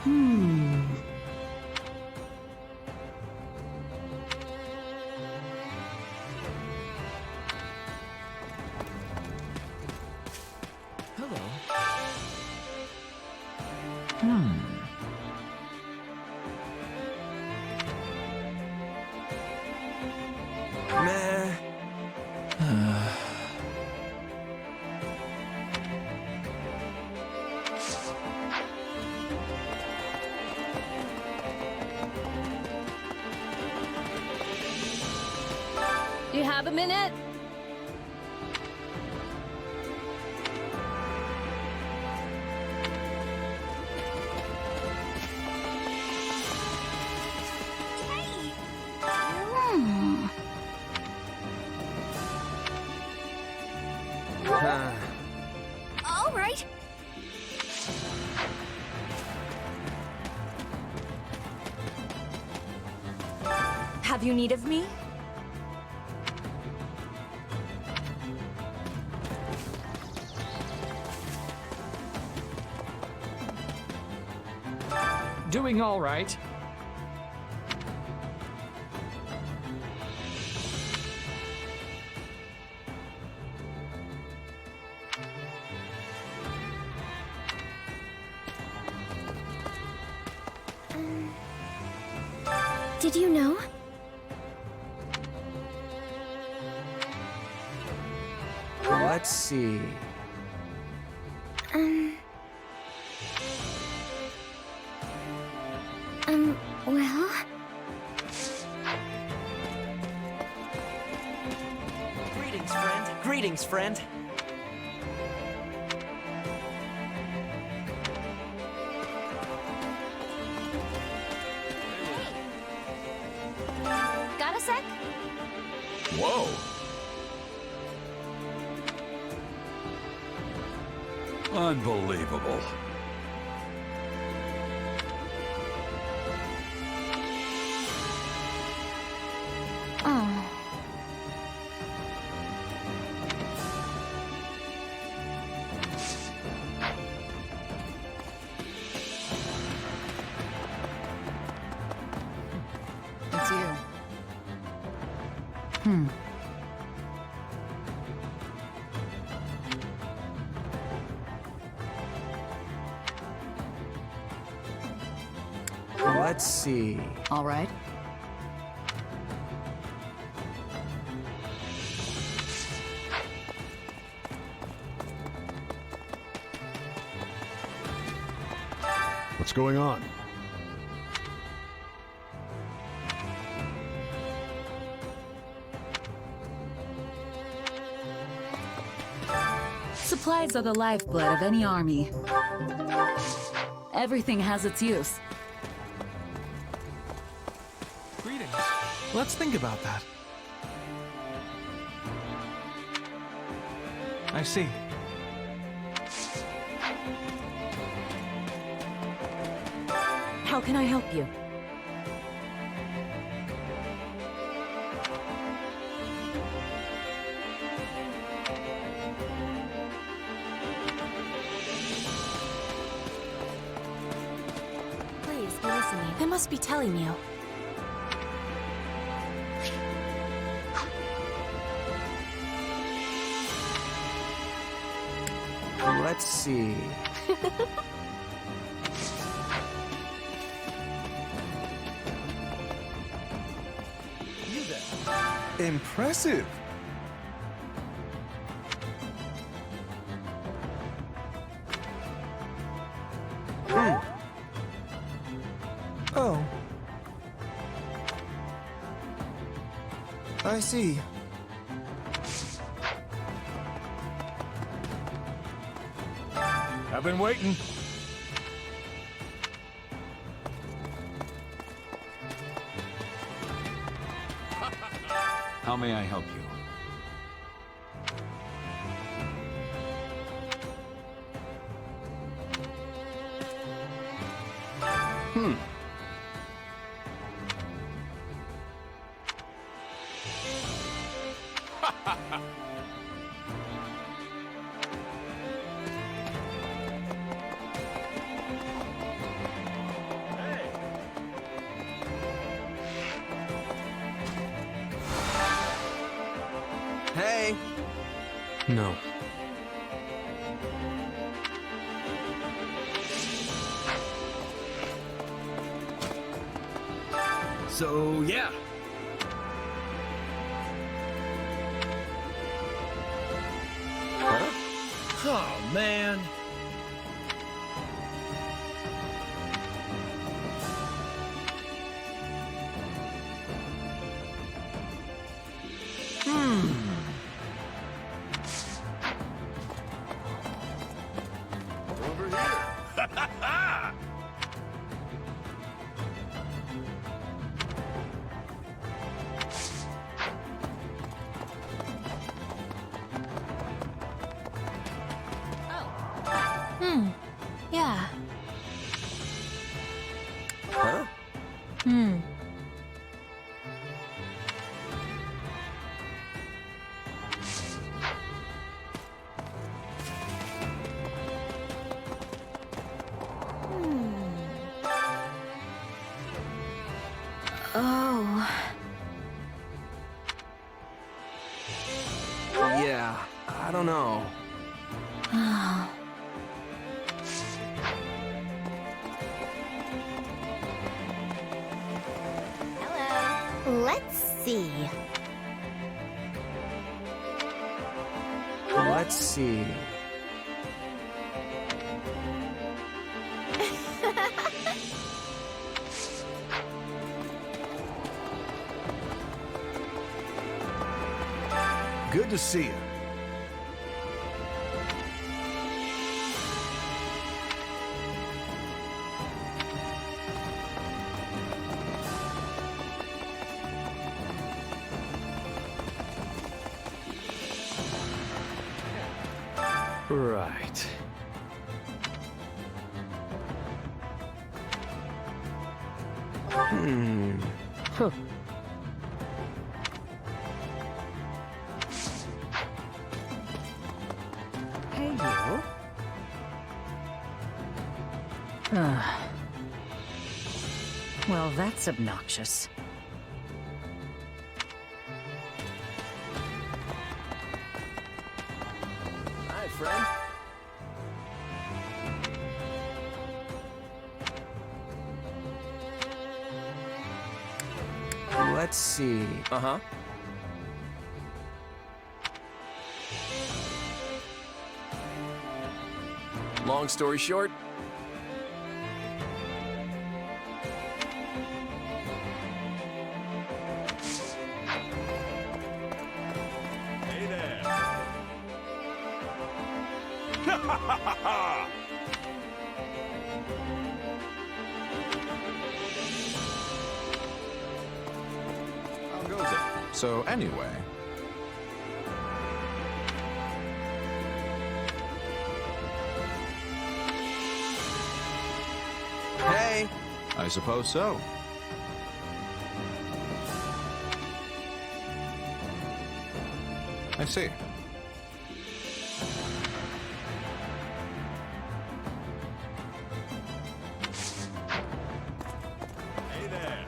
Hello. Meh. Do you have a minute? All right. Have you need of me? Doing all right. Did you know? Let's see. Well? Greetings, friend. Greetings, friend. Got a sec? Whoa! Unbelievable. Oh. It's you. Let's see. All right. What's going on? Supplies are the lifeblood of any army. Everything has its use. Greetings. Let's think about that. I see. How can I help you? Please, be listening. I must be telling you. Let's see. You there. Impressive. Oh. I see. I've been waiting. How may I help you? Hey! No. So, yeah. Huh? Oh, man. Over here. Yeah. Huh? Oh. Yeah, I don't know. Hello. Let's see. Let's see. Good to see you. Right. Hey, you. Well, that's obnoxious. Hi, friend. Let's see. Uh-huh. Long story short, Hey there. How goes it? So anyway, hey! I suppose so. I see. Hey there.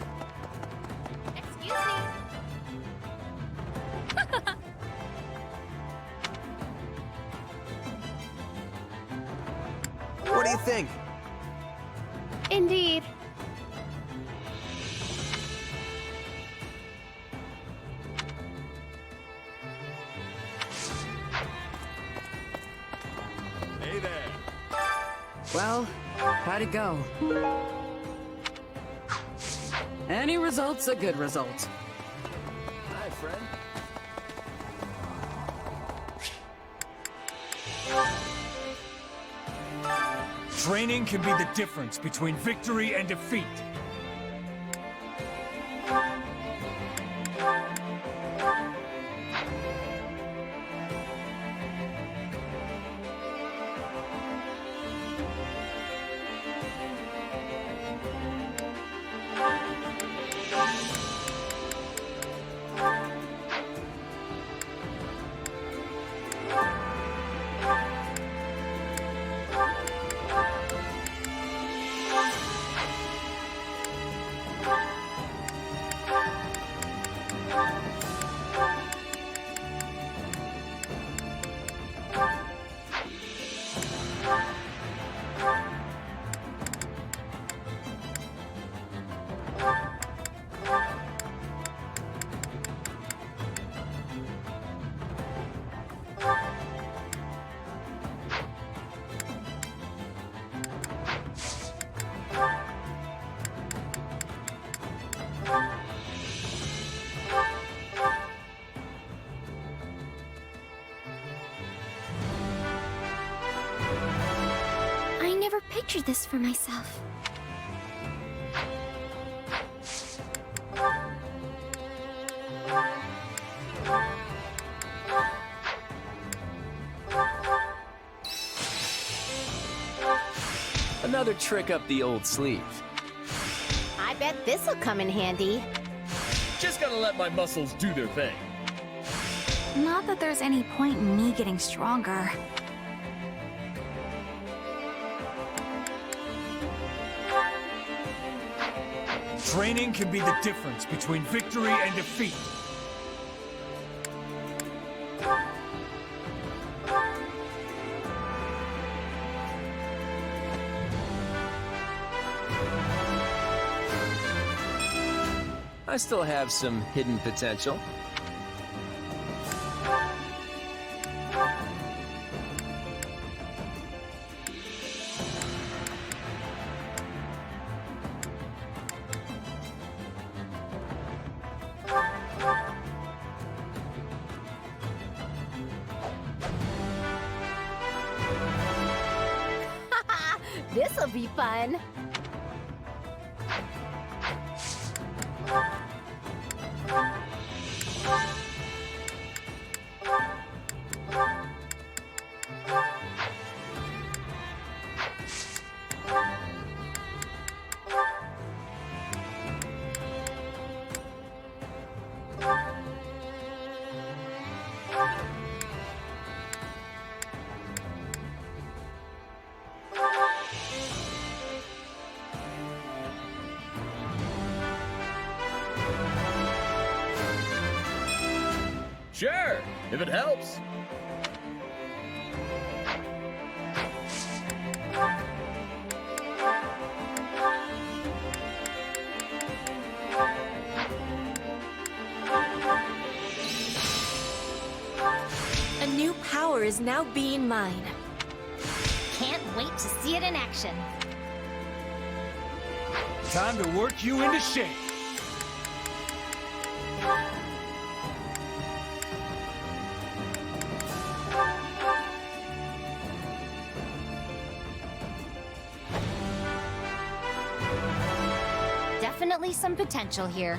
Excuse me. What do you think? Indeed. Hey there. Well, how'd it go? Any result's a good result. Hi, friend. Training can be the difference between victory and defeat. picture this for myself. Another trick up the old sleeve. I bet this'll come in handy. Just gotta let my muscles do their thing. Not that there's any point in me getting stronger. Training can be the difference between victory and defeat. I still have some hidden potential. This'll be fun. Sure, if it helps. A new power is now being mine. Can't wait to see it in action. Time to work you into shape. Definitely some potential here.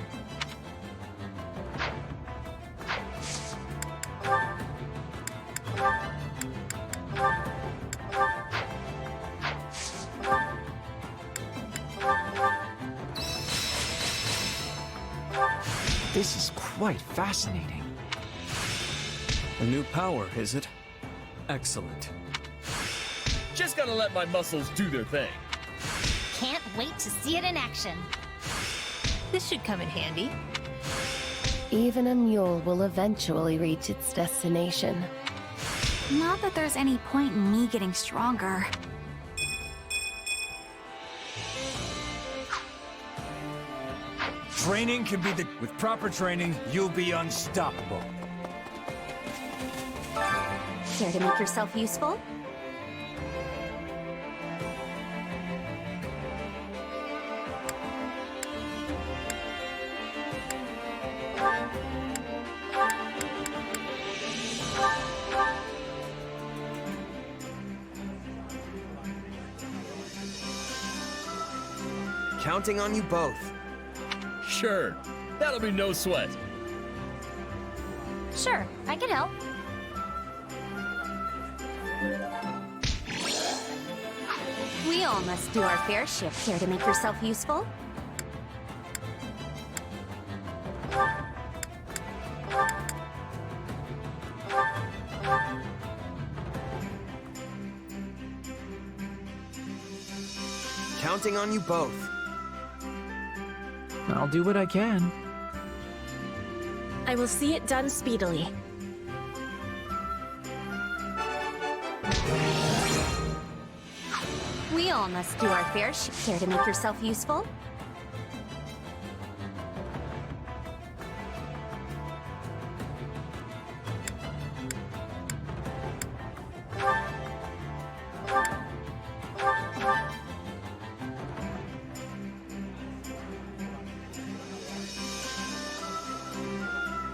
This is quite fascinating. A new power, is it? Excellent. Just gotta let my muscles do their thing. Can't wait to see it in action. This should come in handy. Even a mule will eventually reach its destination. Not that there's any point in me getting stronger. Training can be the... With proper training, you'll be unstoppable. Care to make yourself useful? Counting on you both. Sure, that'll be no sweat. Sure, I can help. We all must do our fair share. Care to make yourself useful? Counting on you both. I'll do what I can. I will see it done speedily. We all must do our fair share. Care to make yourself useful?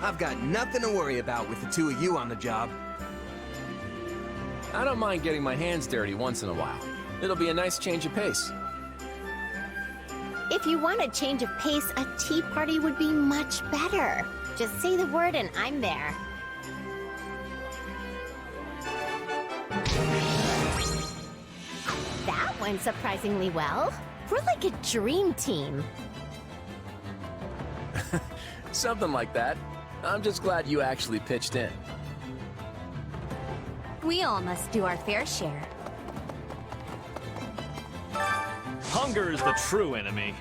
I've got nothing to worry about with the two of you on the job. I don't mind getting my hands dirty once in a while. It'll be a nice change of pace. If you want a change of pace, a tea party would be much better. Just say the word and I'm there. That went surprisingly well. We're like a dream team. Something like that. I'm just glad you actually pitched in. We all must do our fair share. Hunger is the true enemy.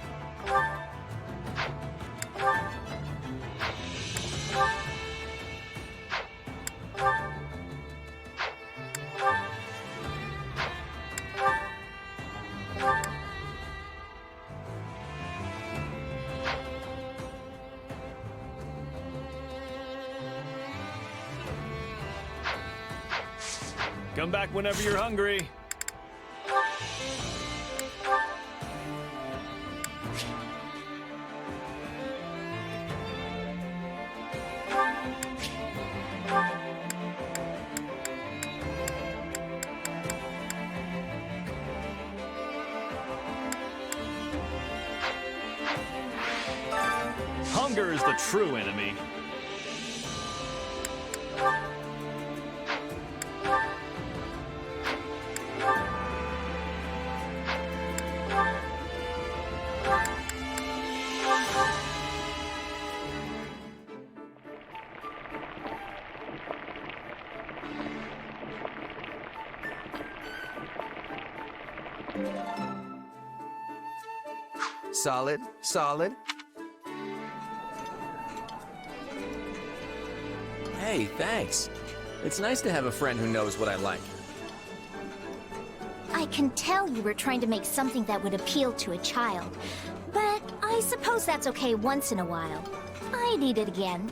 Come back whenever you're hungry. Hunger is the true enemy. Solid, solid. Hey, thanks. It's nice to have a friend who knows what I like. I can tell you were trying to make something that would appeal to a child. But I suppose that's okay once in a while. I'd eat it again.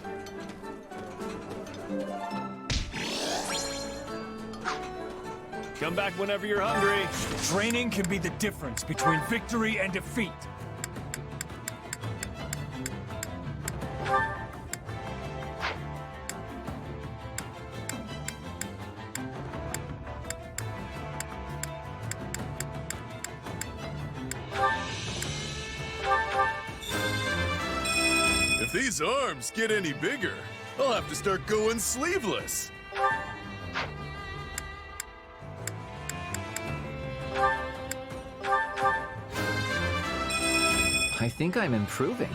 Come back whenever you're hungry. Training can be the difference between victory and defeat. If these arms get any bigger, I'll have to start going sleeveless. I think I'm improving.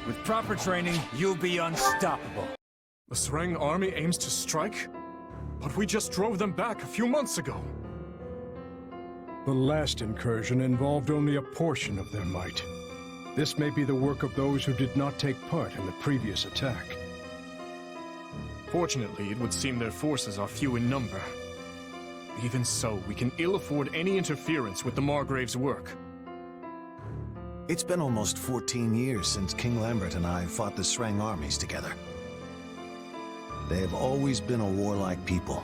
With proper training, you'll be unstoppable. The Sreng army aims to strike? But we just drove them back a few months ago. The last incursion involved only a portion of their might. This may be the work of those who did not take part in the previous attack. Fortunately, it would seem their forces are few in number. Even so, we can ill afford any interference with the Margrave's work. It's been almost 14 years since King Lambert and I fought the Sreng armies together. They have always been a warlike people.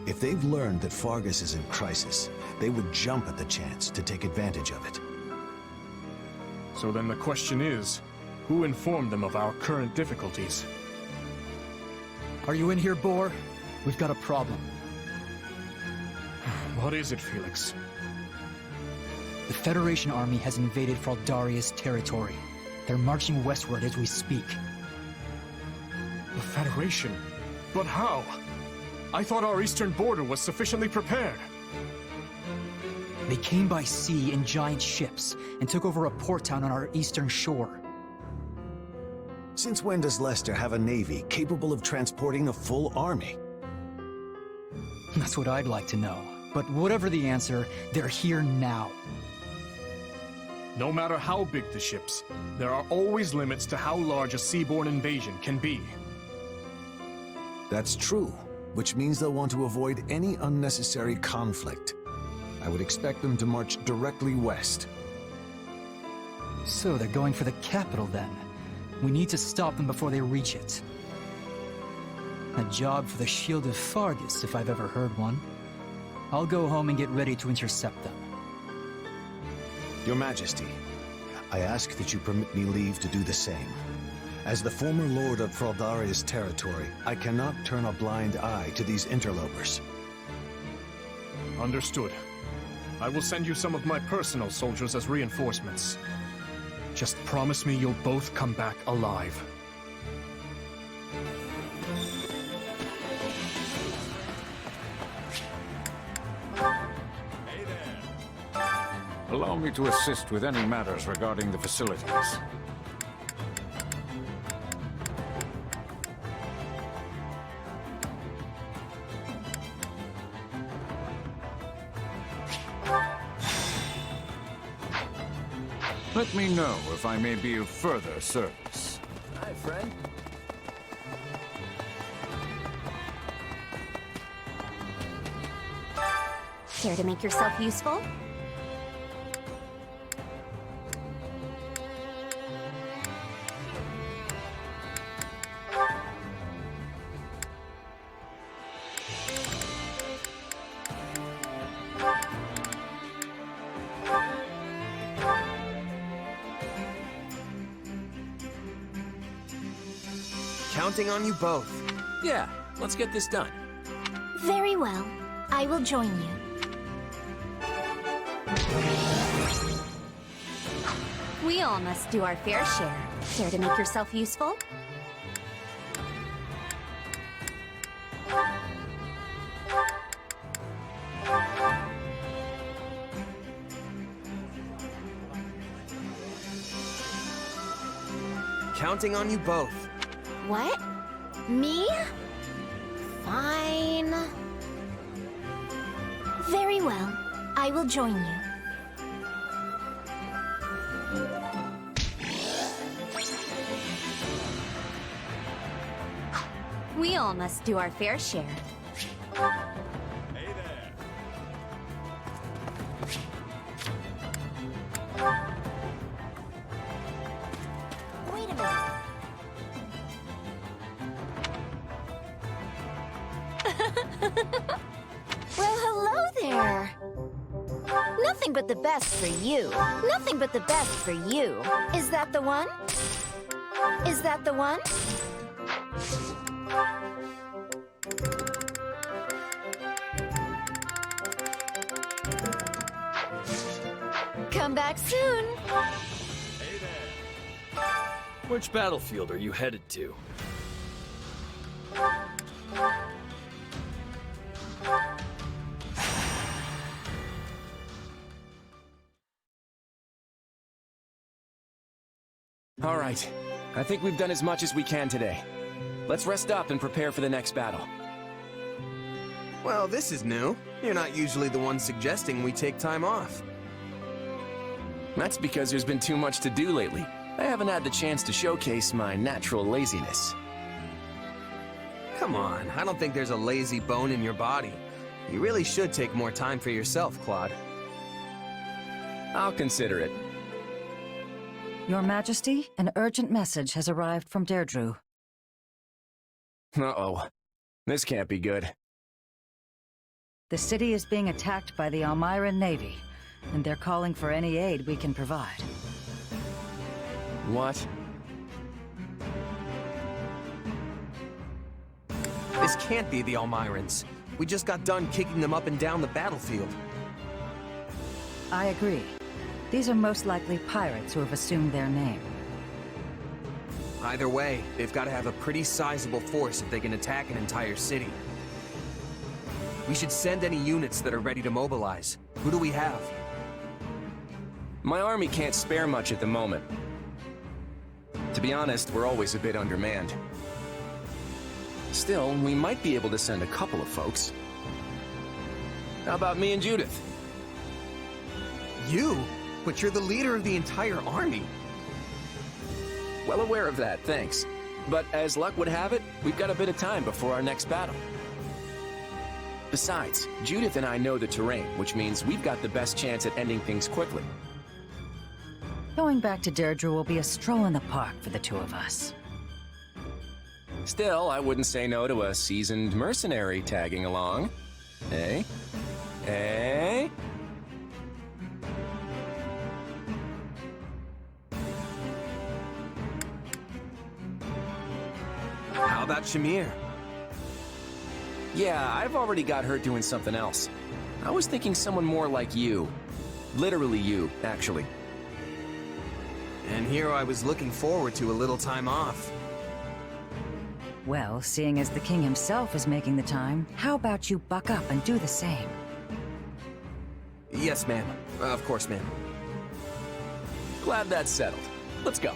If they've learned that Fargus is in crisis, they would jump at the chance to take advantage of it. So then the question is, who informed them of our current difficulties? Are you in here, Boar? We've got a problem. What is it, Felix? The Federation army has invaded Fraldaria's territory. They're marching westward as we speak. The Federation? But how? I thought our eastern border was sufficiently prepared. They came by sea in giant ships and took over a port town on our eastern shore. Since when does Leicester have a navy capable of transporting a full army? That's what I'd like to know. But whatever the answer, they're here now. No matter how big the ships, there are always limits to how large a seaborne invasion can be. That's true, which means they'll want to avoid any unnecessary conflict. I would expect them to march directly west. So they're going for the capital then. We need to stop them before they reach it. A job for the Shield of Fargus, if I've ever heard one. I'll go home and get ready to intercept them. Your Majesty, I ask that you permit me leave to do the same. As the former lord of Fraldaria's territory, I cannot turn a blind eye to these interlopers. Understood. I will send you some of my personal soldiers as reinforcements. Just promise me you'll both come back alive. Allow me to assist with any matters regarding the facilities. Let me know if I may be of further service. Hi, friend. Care to make yourself useful? Counting on you both. Yeah, let's get this done. Very well. I will join you. We all must do our fair share. Care to make yourself useful? Counting on you both. What? Me? Fine. Very well. I will join you. We all must do our fair share. Hey there. Wait a minute. Well, hello there. Nothing but the best for you. Nothing but the best for you. Is that the one? Is that the one? Come back soon. Hey there. Which battlefield are you headed to? All right. I think we've done as much as we can today. Let's rest up and prepare for the next battle. Well, this is new. You're not usually the one suggesting we take time off. That's because there's been too much to do lately. I haven't had the chance to showcase my natural laziness. Come on, I don't think there's a lazy bone in your body. You really should take more time for yourself, Claude. I'll consider it. Your Majesty, an urgent message has arrived from Deirdre. Uh-oh. This can't be good. The city is being attacked by the Almiran Navy, and they're calling for any aid we can provide. What? This can't be the Almirans. We just got done kicking them up and down the battlefield. I agree. These are most likely pirates who have assumed their name. Either way, they've got to have a pretty sizable force if they can attack an entire city. We should send any units that are ready to mobilize. Who do we have? My army can't spare much at the moment. To be honest, we're always a bit undermanned. Still, we might be able to send a couple of folks. How about me and Judith? You? But you're the leader of the entire army. Well aware of that, thanks. But as luck would have it, we've got a bit of time before our next battle. Besides, Judith and I know the terrain, which means we've got the best chance at ending things quickly. Going back to Deirdre will be a stroll in the park for the two of us. Still, I wouldn't say no to a seasoned mercenary tagging along. Eh? Eh? How about Shamir? Yeah, I've already got her doing something else. I was thinking someone more like you. Literally you, actually. And here I was looking forward to a little time off. Well, seeing as the king himself is making the time, how about you buck up and do the same? Yes, ma'am. Of course, ma'am. Glad that's settled. Let's go.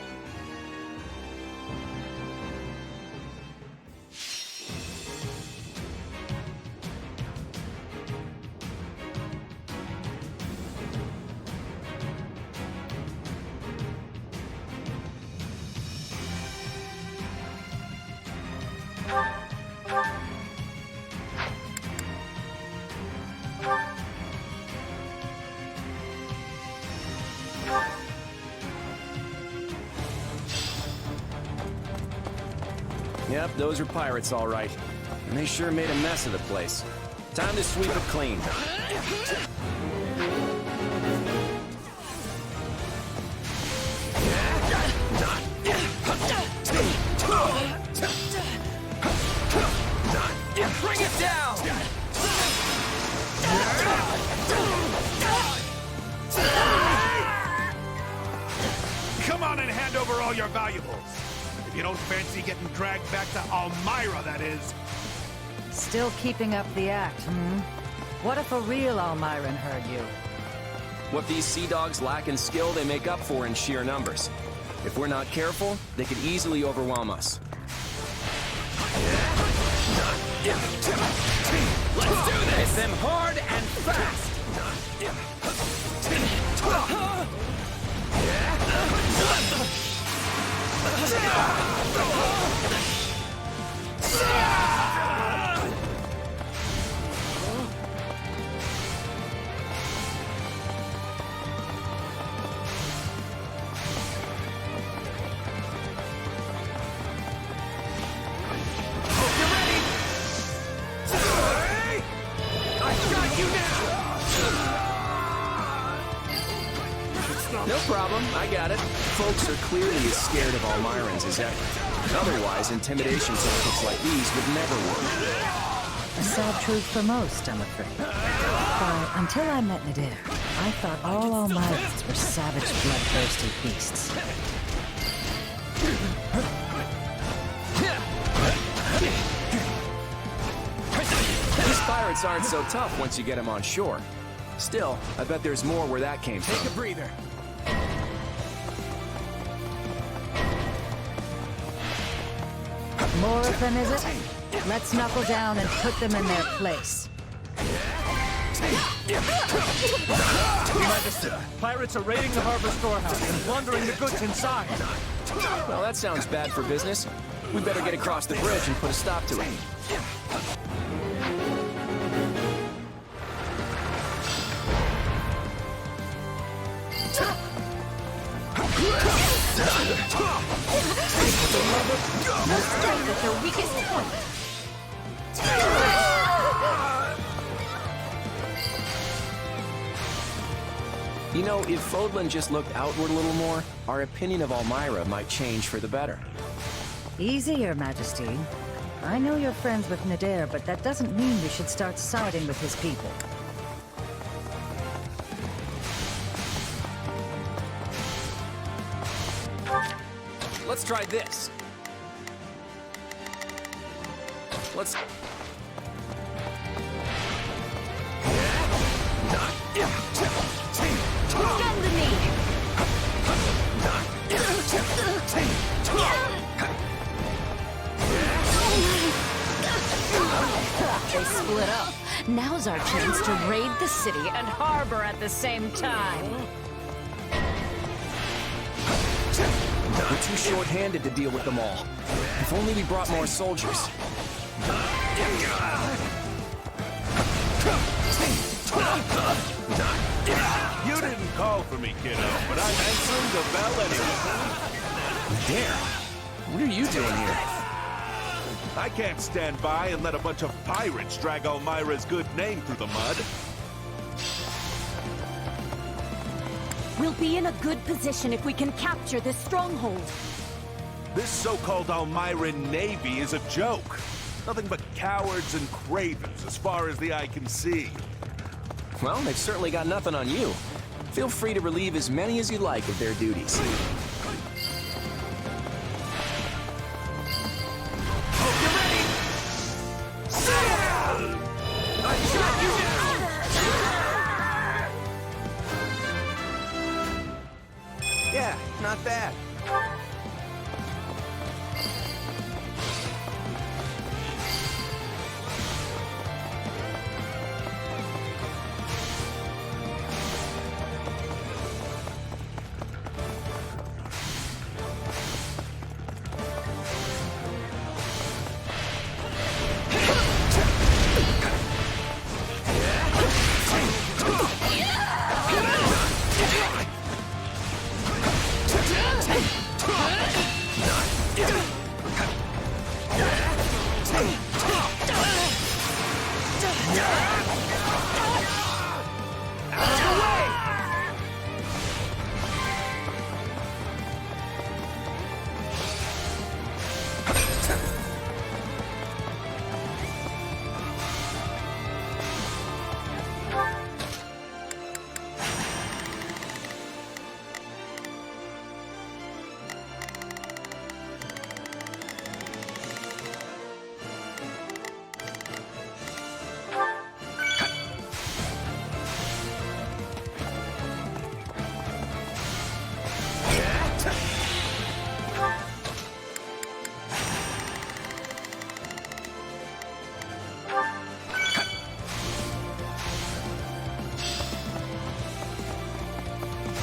Yep, those are pirates all right. And they sure made a mess of the place. Time to sweep it clean. Bring it down! Come on and hand over all your valuables. If you don't fancy getting dragged back to Elmira, that is. Still keeping up the act, hmm? What if a real Almiran heard you? What these sea dogs lack in skill, they make up for in sheer numbers. If we're not careful, they could easily overwhelm us. Let's do this! Hit them hard and fast! No problem, I got it. Folks are clearly as scared of Almirans as ever. Otherwise, intimidation tactics like these would never work. A sad truth for most, I'm afraid. But until I met Nadir, I thought all Almirans were savage, bloodthirsty beasts. These pirates aren't so tough once you get them on shore. Still, I bet there's more where that came from. Take a breather. More of them, is it? Let's knuckle down and put them in their place. Your Majesty, pirates are raiding the harbor storehouse and plundering the goods inside. Well, that sounds bad for business. We better get across the bridge and put a stop to it. No strength at their weakest point. You know, if Fodlan just looked outward a little more, our opinion of Elmira might change for the better. Easy, Your Majesty. I know you're friends with Nadir, but that doesn't mean we should start siding with his people. Let's try this. Let's... Stand to me! They split up. Now's our chance to raid the city and harbor at the same time. We're too short-handed to deal with them all. If only we brought more soldiers. You didn't call for me, kiddo, but I'm answering the bell anyway. Dare, what are you doing here? I can't stand by and let a bunch of pirates drag Elmira's good name through the mud. We'll be in a good position if we can capture this stronghold. This so-called Almiran Navy is a joke. Nothing but cowards and cravens as far as the eye can see. Well, they've certainly got nothing on you. Feel free to relieve as many as you like of their duties. Hope you're ready! I shot you down! Yeah, not bad.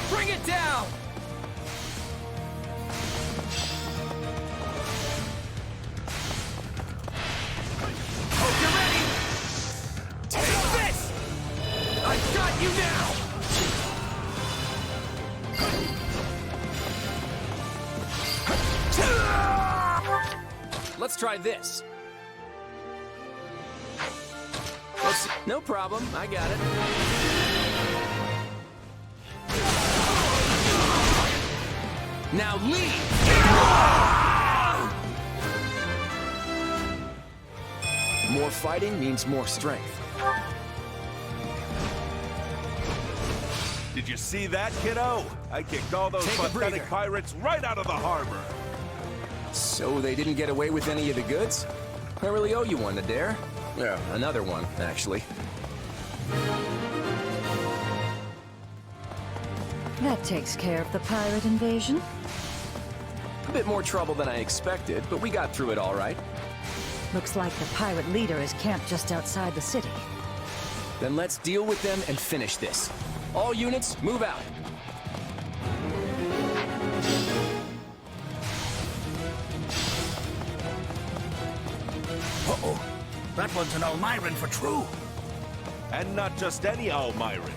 Bring it down! Hope you're ready! Take this! I've got you now! Let's try this. Let's see. No problem, I got it. Now leave! More fighting means more strength. Did you see that, kiddo? I kicked all those pathetic pirates right out of the harbor. So they didn't get away with any of the goods? I really owe you one, Adair. Yeah, another one, actually. That takes care of the pirate invasion. A bit more trouble than I expected, but we got through it all right. Looks like the pirate leader is camped just outside the city. Then let's deal with them and finish this. All units, move out. Uh-oh. That one's an Almiran for true. And not just any Almiran.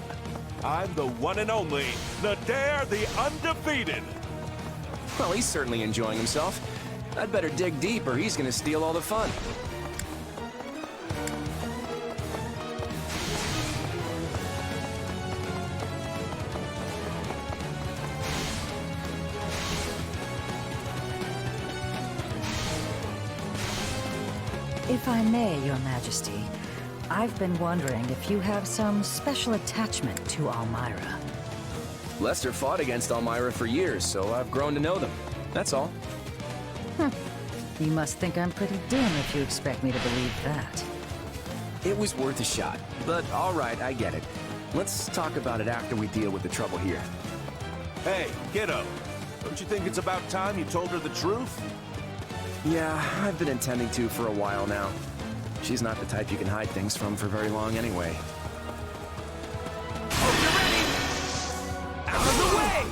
I'm the one and only, Adair the Undefeated. Well, he's certainly enjoying himself. I'd better dig deep or he's gonna steal all the fun. If I may, Your Majesty, I've been wondering if you have some special attachment to Almyra. Lester fought against Almyra for years, so I've grown to know them. That's all. You must think I'm pretty dim if you expect me to believe that. It was worth a shot, but all right, I get it. Let's talk about it after we deal with the trouble here. Hey, kiddo, don't you think it's about time you told her the truth? Yeah, I've been intending to for a while now. She's not the type you can hide things from for very long anyway. Hope you're ready! Out of the way!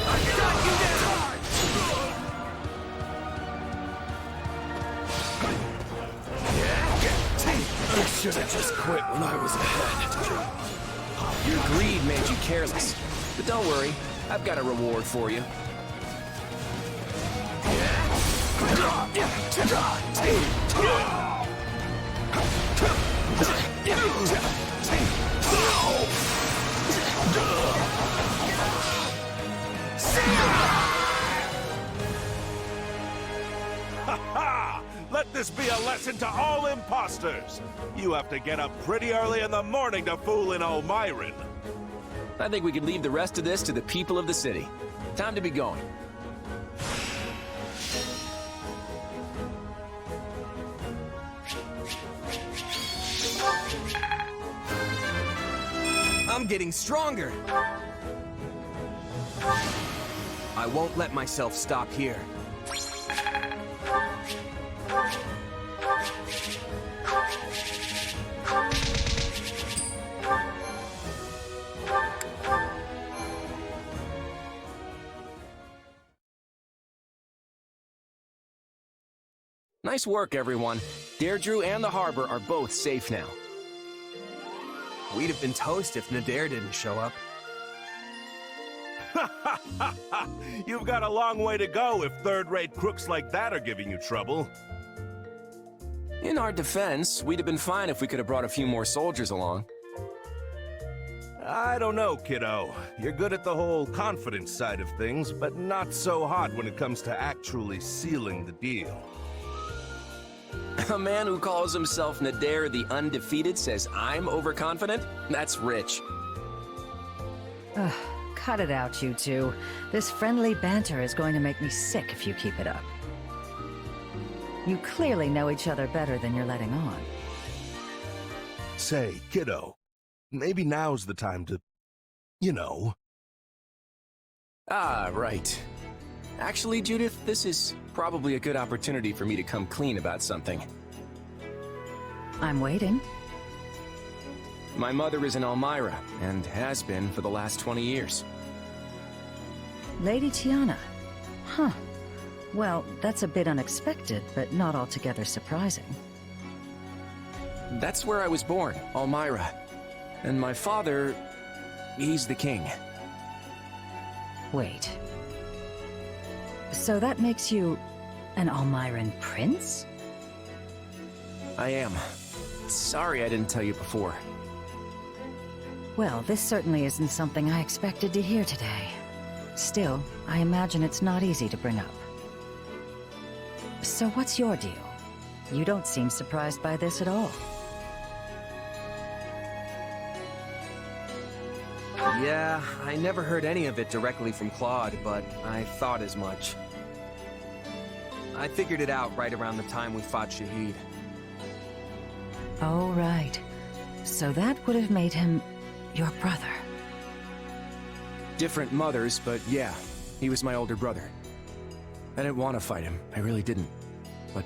I've got you I should have just quit when I was ahead. Your greed made you careless. But don't worry, I've got a reward for you. ha! Let this be a lesson to all imposters! You have to get up pretty early in the morning to fool an Almiran. I think we could leave the rest of this to the people of the city. Time to be going. I'm getting stronger! I won't let myself stop here. Nice work, everyone. Deirdre and the harbor are both safe now. We'd have been toast if Nadir didn't show up. You've got a long way to go if third-rate crooks like that are giving you trouble. In our defense, we'd have been fine if we could have brought a few more soldiers along. I don't know, kiddo. You're good at the whole confidence side of things, but not so hot when it comes to actually sealing the deal. A man who calls himself Nadir the Undefeated says I'm overconfident? That's rich. Cut it out, you two. This friendly banter is going to make me sick if you keep it up. You clearly know each other better than you're letting on. Say, kiddo, maybe now's the time to, you know. Ah, right. Actually, Judith, this is probably a good opportunity for me to come clean about something. I'm waiting. My mother is an Elmira, and has been for the last 20 years. Lady Tiana. Huh. Well, that's a bit unexpected, but not altogether surprising. That's where I was born, Elmira. And my father, he's the king. Wait. So that makes you an Almiran prince? I am. Sorry I didn't tell you before. Well, this certainly isn't something I expected to hear today. Still, I imagine it's not easy to bring up. So what's your deal? You don't seem surprised by this at all. Yeah, I never heard any of it directly from Claude, but I thought as much. I figured it out right around the time we fought Shahid. Oh, right. So that would have made him your brother. Different mothers, but yeah, he was my older brother. I didn't want to fight him, I really didn't. But,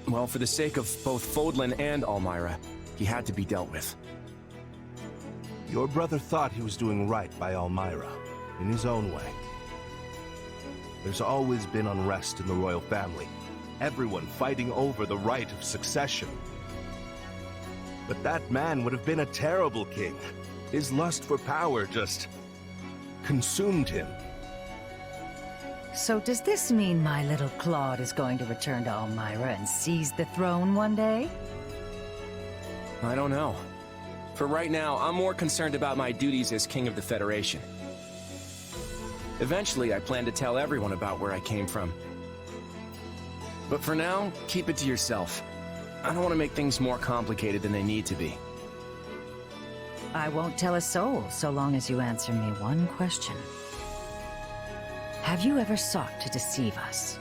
well, for the sake of both Fodlan and Almira, he had to be dealt with. Your brother thought he was doing right by Almira, in his own way. There's always been unrest in the royal family, everyone fighting over the right of succession. But that man would have been a terrible king. His lust for power just consumed him. So does this mean my little Claude is going to return to Almira and seize the throne one day? I don't know. For right now, I'm more concerned about my duties as King of the Federation. Eventually, I plan to tell everyone about where I came from. But for now, keep it to yourself. I don't want to make things more complicated than they need to be. I won't tell a soul so long as you answer me one question. Have you ever sought to deceive us?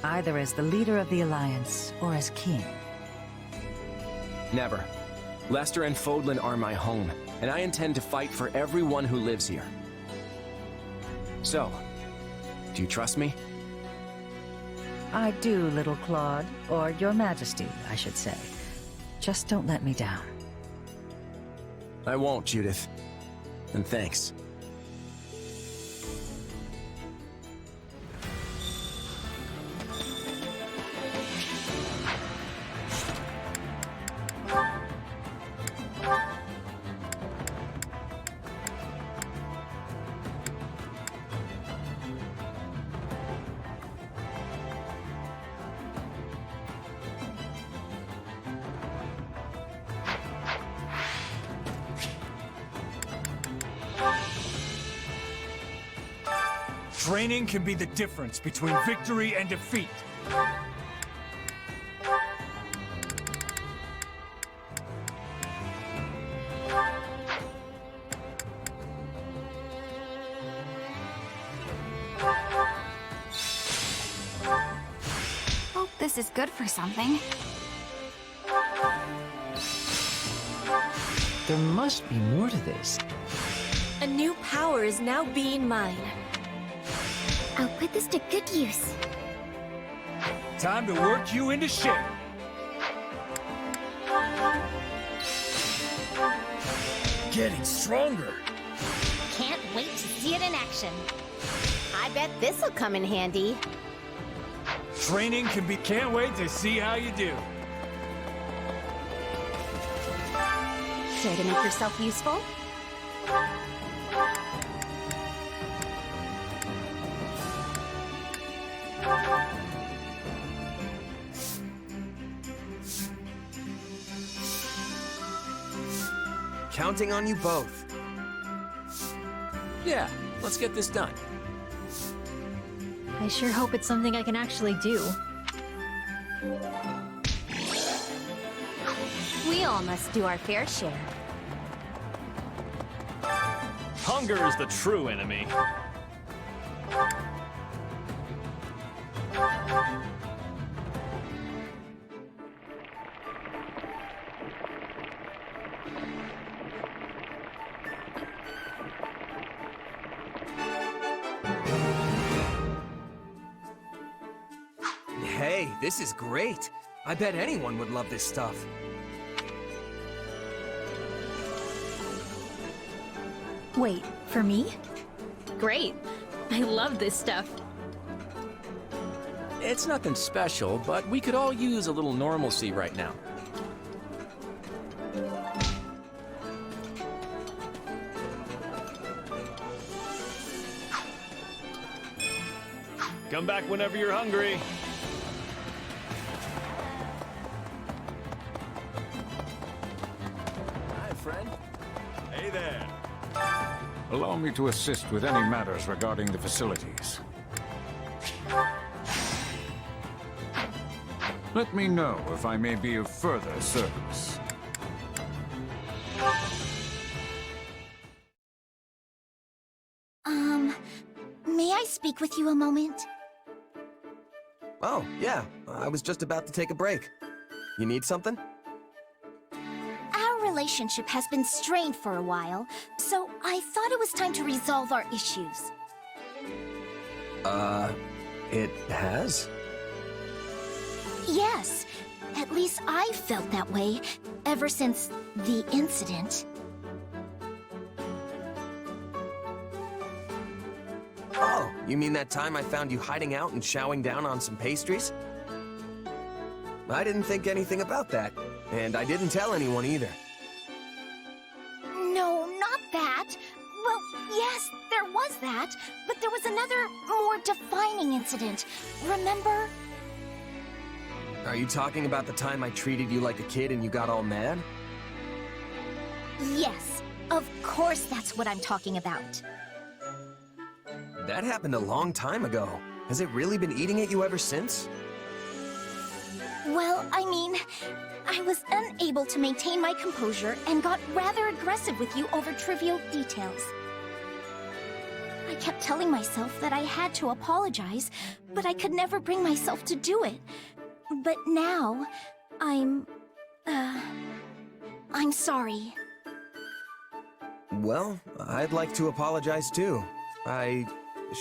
Either as the leader of the Alliance or as king? Never. Lester and Fodlan are my home, and I intend to fight for everyone who lives here. So, do you trust me? I do, little Claude, or your majesty, I should say. Just don't let me down. I won't, Judith. And thanks. Training can be the difference between victory and defeat. Hope this is good for something. There must be more to this. A new power is now being mine. I'll put this to good use. Time to work you into shape. Getting stronger. Can't wait to see it in action. I bet this'll come in handy. Training can be... Can't wait to see how you do. Care to make yourself useful? Counting on you both. Yeah, let's get this done. I sure hope it's something I can actually do. We all must do our fair share. Hunger is the true enemy. Hey, this is great. I bet anyone would love this stuff. Wait, for me? Great. I love this stuff. It's nothing special, but we could all use a little normalcy right now. Come back whenever you're hungry. Hi, friend. Hey there. Allow me to assist with any matters regarding the facilities. Let me know if I may be of further service. May I speak with you a moment? Oh, yeah. I was just about to take a break. You need something? Our relationship has been strained for a while, so I thought it was time to resolve our issues. It has? Yes. At least I felt that way ever since the incident. Oh, you mean that time I found you hiding out and chowing down on some pastries? I didn't think anything about that, and I didn't tell anyone either. No, not that. Well, yes, there was that, but there was another, more defining incident. Remember? Are you talking about the time I treated you like a kid and you got all mad? Yes, of course that's what I'm talking about. That happened a long time ago. Has it really been eating at you ever since? Well, I mean, I was unable to maintain my composure and got rather aggressive with you over trivial details. I kept telling myself that I had to apologize, but I could never bring myself to do it. But now, I'm sorry. Well, I'd like to apologize too. I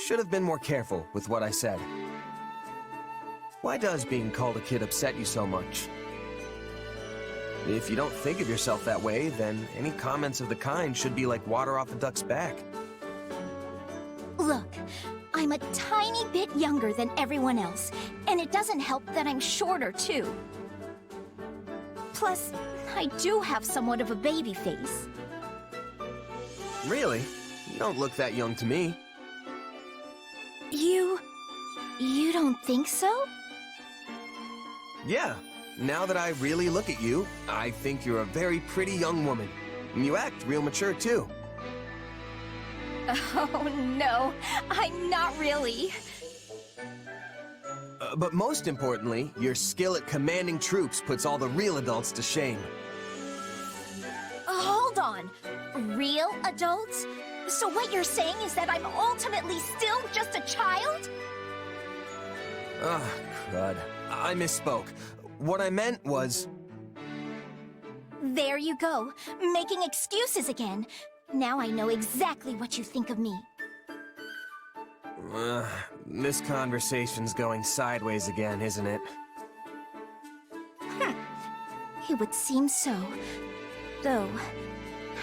should have been more careful with what I said. Why does being called a kid upset you so much? If you don't think of yourself that way, then any comments of the kind should be like water off a duck's back. Look, I'm a tiny bit younger than everyone else, and it doesn't help that I'm shorter too. Plus, I do have somewhat of a baby face. Really? You don't look that young to me. You don't think so? Yeah. Now that I really look at you, I think you're a very pretty young woman. And you act real mature too. Oh no, I'm not really. But most importantly, your skill at commanding troops puts all the real adults to shame. Hold on. Real adults? So what you're saying is that I'm ultimately still just a child? Ah, crud. I misspoke. What I meant was... There you go, making excuses again. Now I know exactly what you think of me. This conversation's going sideways again, isn't it? It would seem so. Though,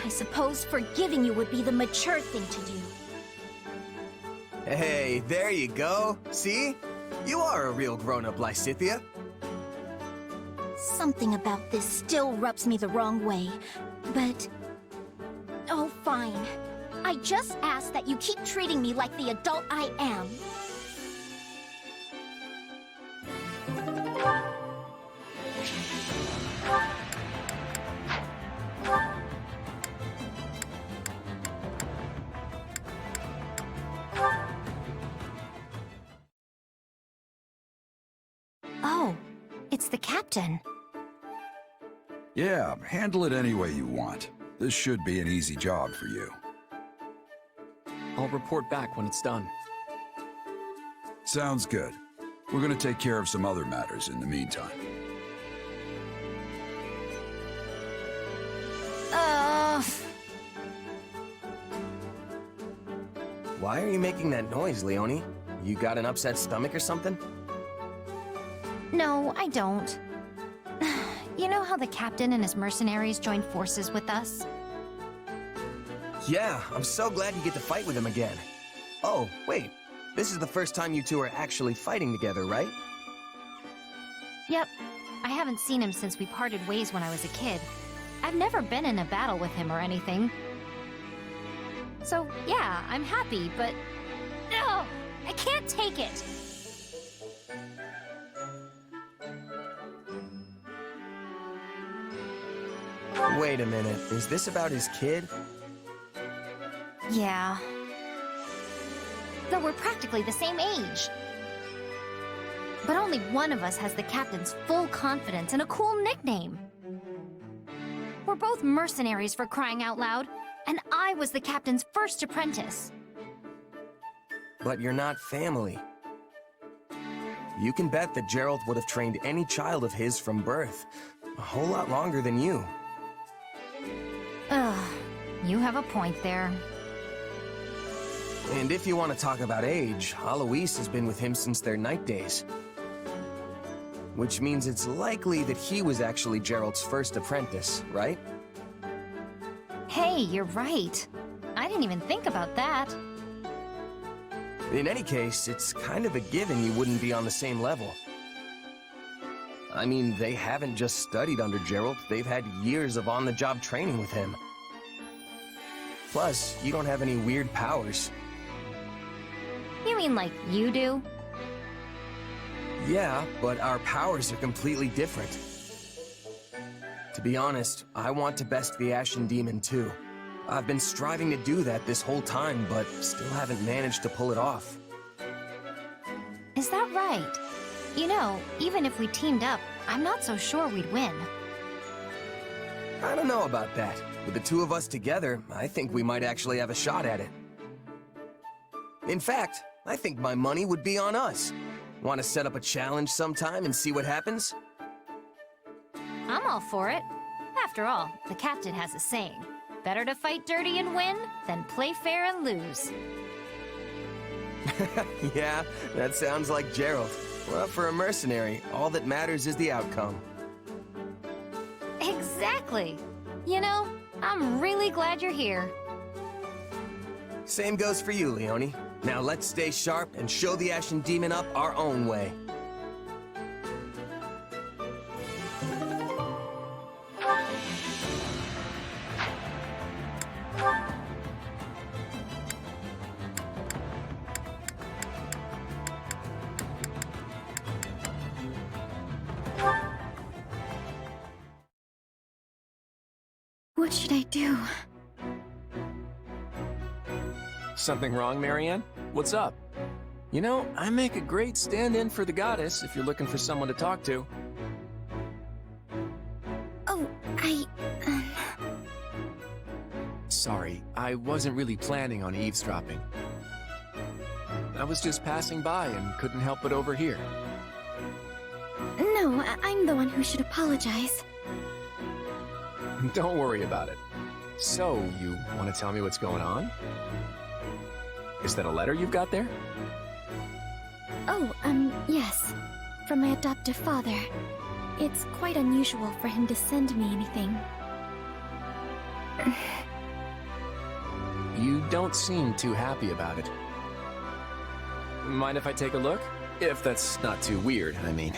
I suppose forgiving you would be the mature thing to do. Hey, there you go. See? You are a real grown-up, Lysithea. Something about this still rubs me the wrong way, but... Oh, fine. I just ask that you keep treating me like the adult I am. Oh, it's the captain. Yeah, handle it any way you want. This should be an easy job for you. I'll report back when it's done. Sounds good. We're gonna take care of some other matters in the meantime. Why are you making that noise, Leonie? You got an upset stomach or something? No, I don't. You know how the captain and his mercenaries joined forces with us? Yeah, I'm so glad you get to fight with him again. Oh, wait. This is the first time you two are actually fighting together, right? Yep. I haven't seen him since we parted ways when I was a kid. I've never been in a battle with him or anything. So, yeah, I'm happy, but... No! I can't take it! Wait a minute, is this about his kid? Yeah. Though we're practically the same age. But only one of us has the captain's full confidence and a cool nickname. We're both mercenaries, for crying out loud, and I was the captain's first apprentice. But you're not family. You can bet that Geralt would have trained any child of his from birth. A whole lot longer than you. Ugh, you have a point there. And if you want to talk about age, Alois has been with him since their night days. Which means it's likely that he was actually Geralt's first apprentice, right? Hey, you're right. I didn't even think about that. In any case, it's kind of a given you wouldn't be on the same level. I mean, they haven't just studied under Geralt, they've had years of on-the-job training with him. Plus, you don't have any weird powers. You mean like you do? Yeah, but our powers are completely different. To be honest, I want to best the Ashen Demon too. I've been striving to do that this whole time, but still haven't managed to pull it off. Is that right? You know, even if we teamed up, I'm not so sure we'd win. I don't know about that. With the two of us together, I think we might actually have a shot at it. In fact, I think my money would be on us. Want to set up a challenge sometime and see what happens? I'm all for it. After all, the captain has a saying. Better to fight dirty and win than play fair and lose. Yeah, that sounds like Geralt. Well, for a mercenary, all that matters is the outcome. Exactly. You know, I'm really glad you're here. Same goes for you, Leonie. Now let's stay sharp and show the Ashen Demon up our own way. What should I do? Something wrong, Marianne? What's up? You know, I make a great stand-in for the goddess if you're looking for someone to talk to. Oh, Sorry, I wasn't really planning on eavesdropping. I was just passing by and couldn't help but overhear. No, I'm the one who should apologize. Don't worry about it. So, you want to tell me what's going on? Is that a letter you've got there? Oh, yes. From my adoptive father. It's quite unusual for him to send me anything. You don't seem too happy about it. Mind if I take a look? If that's not too weird, I mean.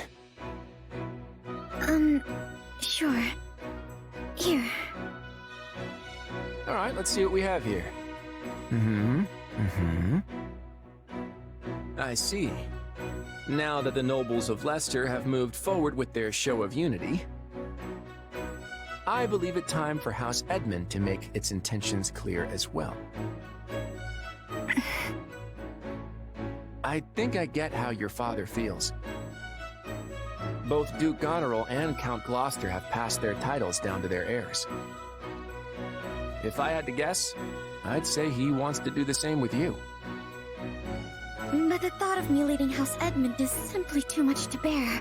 Sure. Here. Alright, let's see what we have here. I see. Now that the nobles of Leicester have moved forward with their show of unity, I believe it time for House Edmund to make its intentions clear as well. I think I get how your father feels. Both Duke Goneril and Count Gloucester have passed their titles down to their heirs. If I had to guess, I'd say he wants to do the same with you. But the thought of me leading House Edmund is simply too much to bear.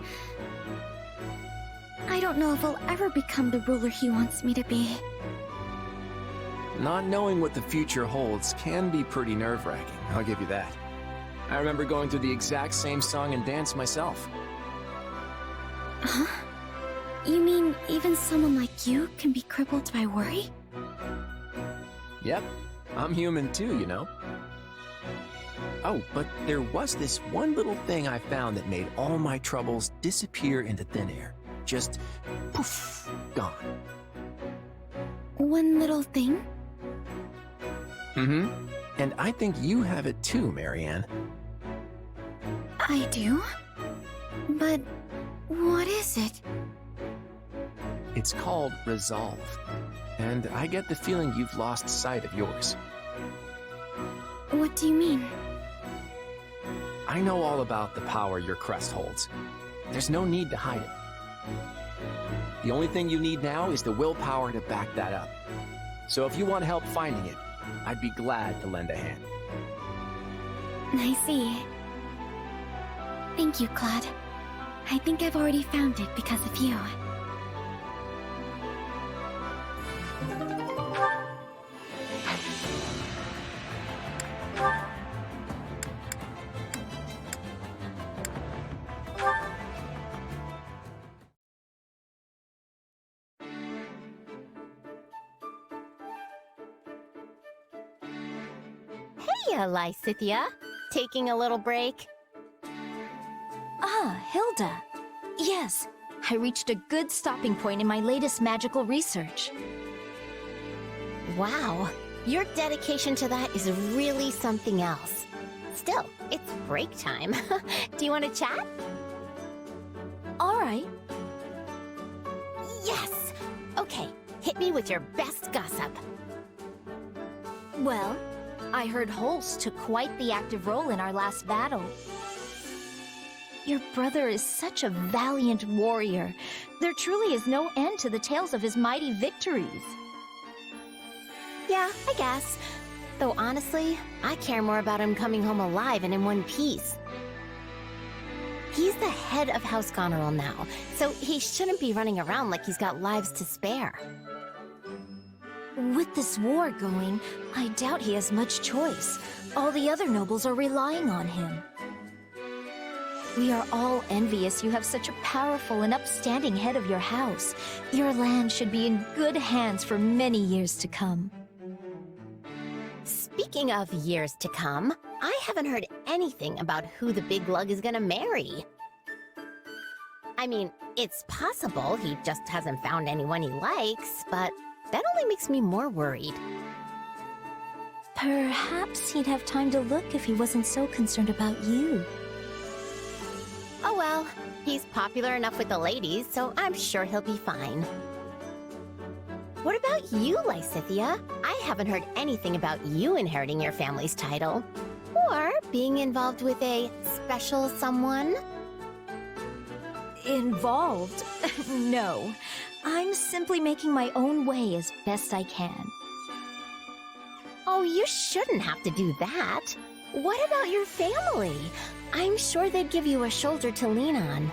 I don't know if I'll ever become the ruler he wants me to be. Not knowing what the future holds can be pretty nerve-wracking, I'll give you that. I remember going through the exact same song and dance myself. Huh? You mean even someone like you can be crippled by worry? Yep, I'm human too, you know. Oh, but there was this one little thing I found that made all my troubles disappear into thin air. Just poof, gone. One little thing? And I think you have it too, Marianne. I do? But what is it? It's called resolve. And I get the feeling you've lost sight of yours. What do you mean? I know all about the power your crest holds. There's no need to hide it. The only thing you need now is the willpower to back that up. So if you want help finding it, I'd be glad to lend a hand. I see. Thank you, Claude. I think I've already found it because of you. Hey, Lysithia. Taking a little break? Ah, Hilda. Yes, I reached a good stopping point in my latest magical research. Wow, your dedication to that is really something else. Still, it's break time. Do you want to chat? All right. Yes! Okay, hit me with your best gossip. Well, I heard Holst took quite the active role in our last battle. Your brother is such a valiant warrior. There truly is no end to the tales of his mighty victories. Yeah, I guess. Though honestly, I care more about him coming home alive and in one piece. He's the head of House Goneril now, so he shouldn't be running around like he's got lives to spare. With this war going, I doubt he has much choice. All the other nobles are relying on him. We are all envious you have such a powerful and upstanding head of your house. Your land should be in good hands for many years to come. Speaking of years to come, I haven't heard anything about who the big lug is gonna marry. I mean, it's possible he just hasn't found anyone he likes, but that only makes me more worried. Perhaps he'd have time to look if he wasn't so concerned about you. Oh well, he's popular enough with the ladies, so I'm sure he'll be fine. What about you, Lysithia? I haven't heard anything about you inheriting your family's title. Or being involved with a special someone? Involved? No. I'm simply making my own way as best I can. Oh, you shouldn't have to do that. What about your family? I'm sure they'd give you a shoulder to lean on.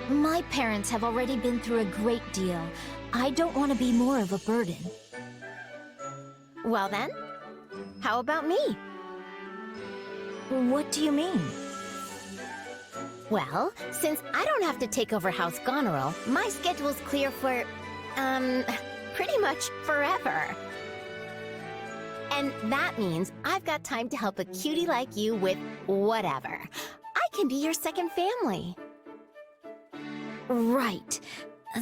My parents have already been through a great deal. I don't want to be more of a burden. Well then, how about me? What do you mean? Well, since I don't have to take over House Goneril, my schedule's clear for, pretty much forever. And that means I've got time to help a cutie like you with whatever. I can be your second family. Right.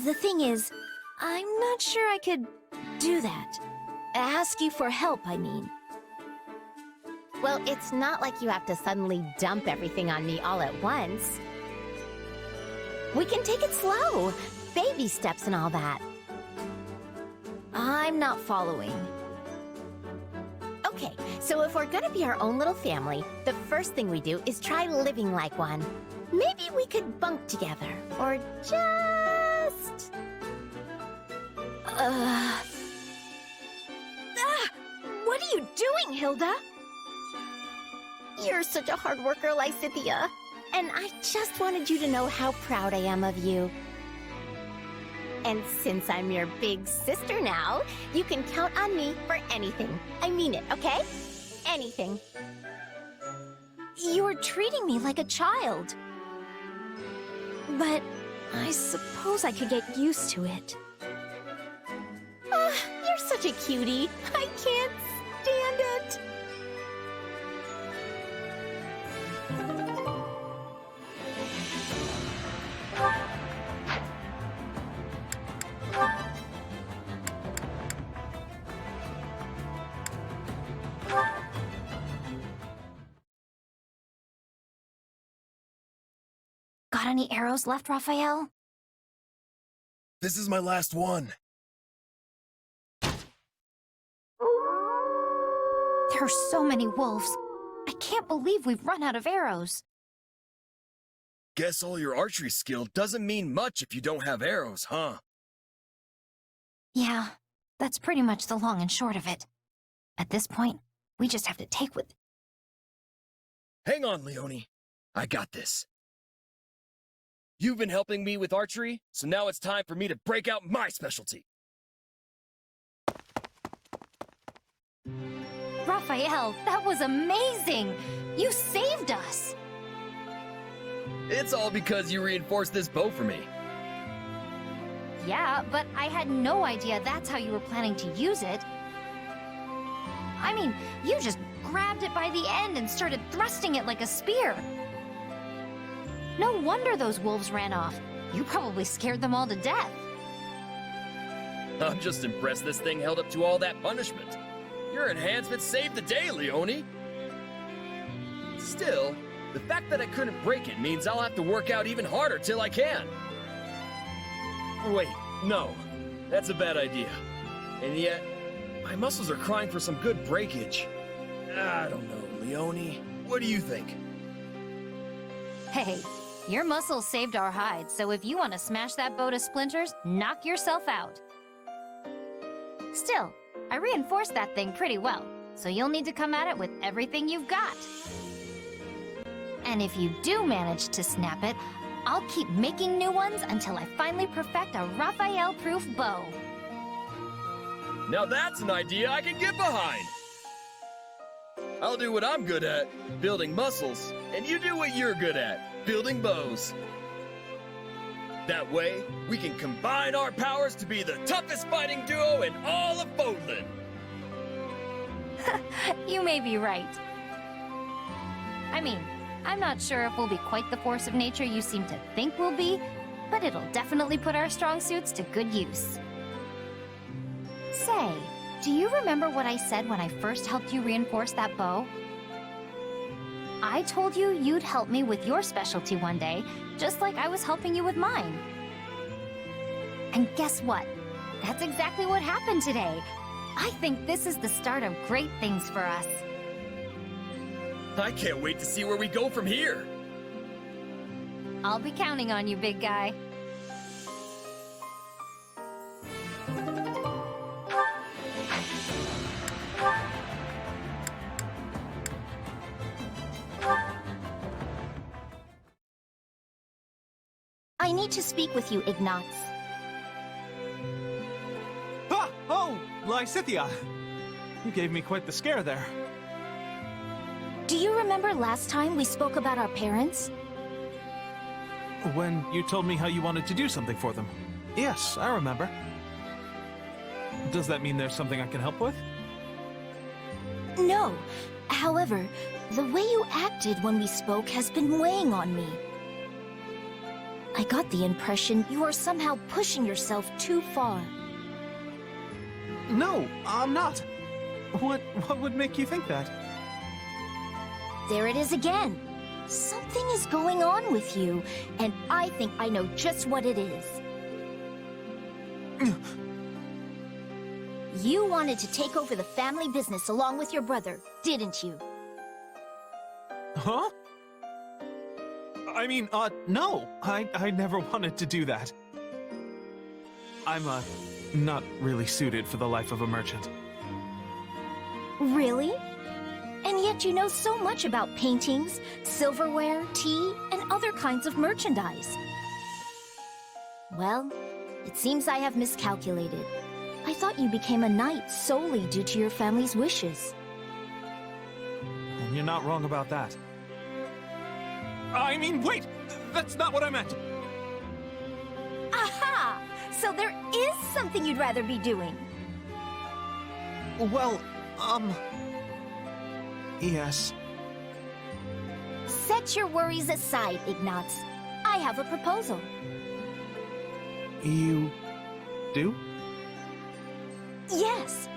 The thing is, I'm not sure I could do that. Ask you for help, I mean. Well, it's not like you have to suddenly dump everything on me all at once. We can take it slow. Baby steps and all that. I'm not following. Okay, so if we're gonna be our own little family, the first thing we do is try living like one. Maybe we could bunk together, or just... What are you doing, Hilda? You're such a hard worker, Lysithea. And I just wanted you to know how proud I am of you. And since I'm your big sister now, you can count on me for anything. I mean it, okay? Anything. You're treating me like a child. But I suppose I could get used to it. You're such a cutie. I can't stand it. Got any arrows left, Raphael? This is my last one. There are so many wolves. I can't believe we've run out of arrows. Guess all your archery skill doesn't mean much if you don't have arrows, huh? Yeah, that's pretty much the long and short of it. At this point, we just have to take with... Hang on, Leone. I got this. You've been helping me with archery, so now it's time for me to break out my specialty. Raphael, that was amazing! You saved us! It's all because you reinforced this bow for me. Yeah, but I had no idea that's how you were planning to use it. I mean, you just grabbed it by the end and started thrusting it like a spear. No wonder those wolves ran off. You probably scared them all to death. I'm just impressed this thing held up to all that punishment. Your enhancement saved the day, Leone. Still, the fact that I couldn't break it means I'll have to work out even harder till I can. Wait, no. That's a bad idea. And yet, my muscles are crying for some good breakage. I don't know, Leone. What do you think? Hey, your muscles saved our hides, so if you want to smash that bow to splinters, knock yourself out. Still, I reinforced that thing pretty well, so you'll need to come at it with everything you've got. And if you do manage to snap it, I'll keep making new ones until I finally perfect a Raphael-proof bow. Now that's an idea I can get behind! I'll do what I'm good at, building muscles, and you do what you're good at, building bows. That way, we can combine our powers to be the toughest fighting duo in all of Fodlan. You may be right. I mean, I'm not sure if we'll be quite the force of nature you seem to think we'll be, but it'll definitely put our strong suits to good use. Say, do you remember what I said when I first helped you reinforce that bow? I told you you'd help me with your specialty one day, just like I was helping you with mine. And guess what? That's exactly what happened today. I think this is the start of great things for us. I can't wait to see where we go from here. I'll be counting on you, big guy. I need to speak with you, Ignatz. Ah! Oh, Lysithea! You gave me quite the scare there. Do you remember last time we spoke about our parents? When you told me how you wanted to do something for them. Yes, I remember. Does that mean there's something I can help with? No. However, the way you acted when we spoke has been weighing on me. I got the impression you are somehow pushing yourself too far. No, I'm not. What would make you think that? There it is again. Something is going on with you, and I think I know just what it is. You wanted to take over the family business along with your brother, didn't you? Huh? I mean, no. I never wanted to do that. I'm, not really suited for the life of a merchant. Really? And yet you know so much about paintings, silverware, tea, and other kinds of merchandise. Well, it seems I have miscalculated. I thought you became a knight solely due to your family's wishes. And you're not wrong about that. I mean, wait! That's not what I meant! Aha! So there is something you'd rather be doing. Well, yes. Set your worries aside, Ignatz. I have a proposal. You do? Yes.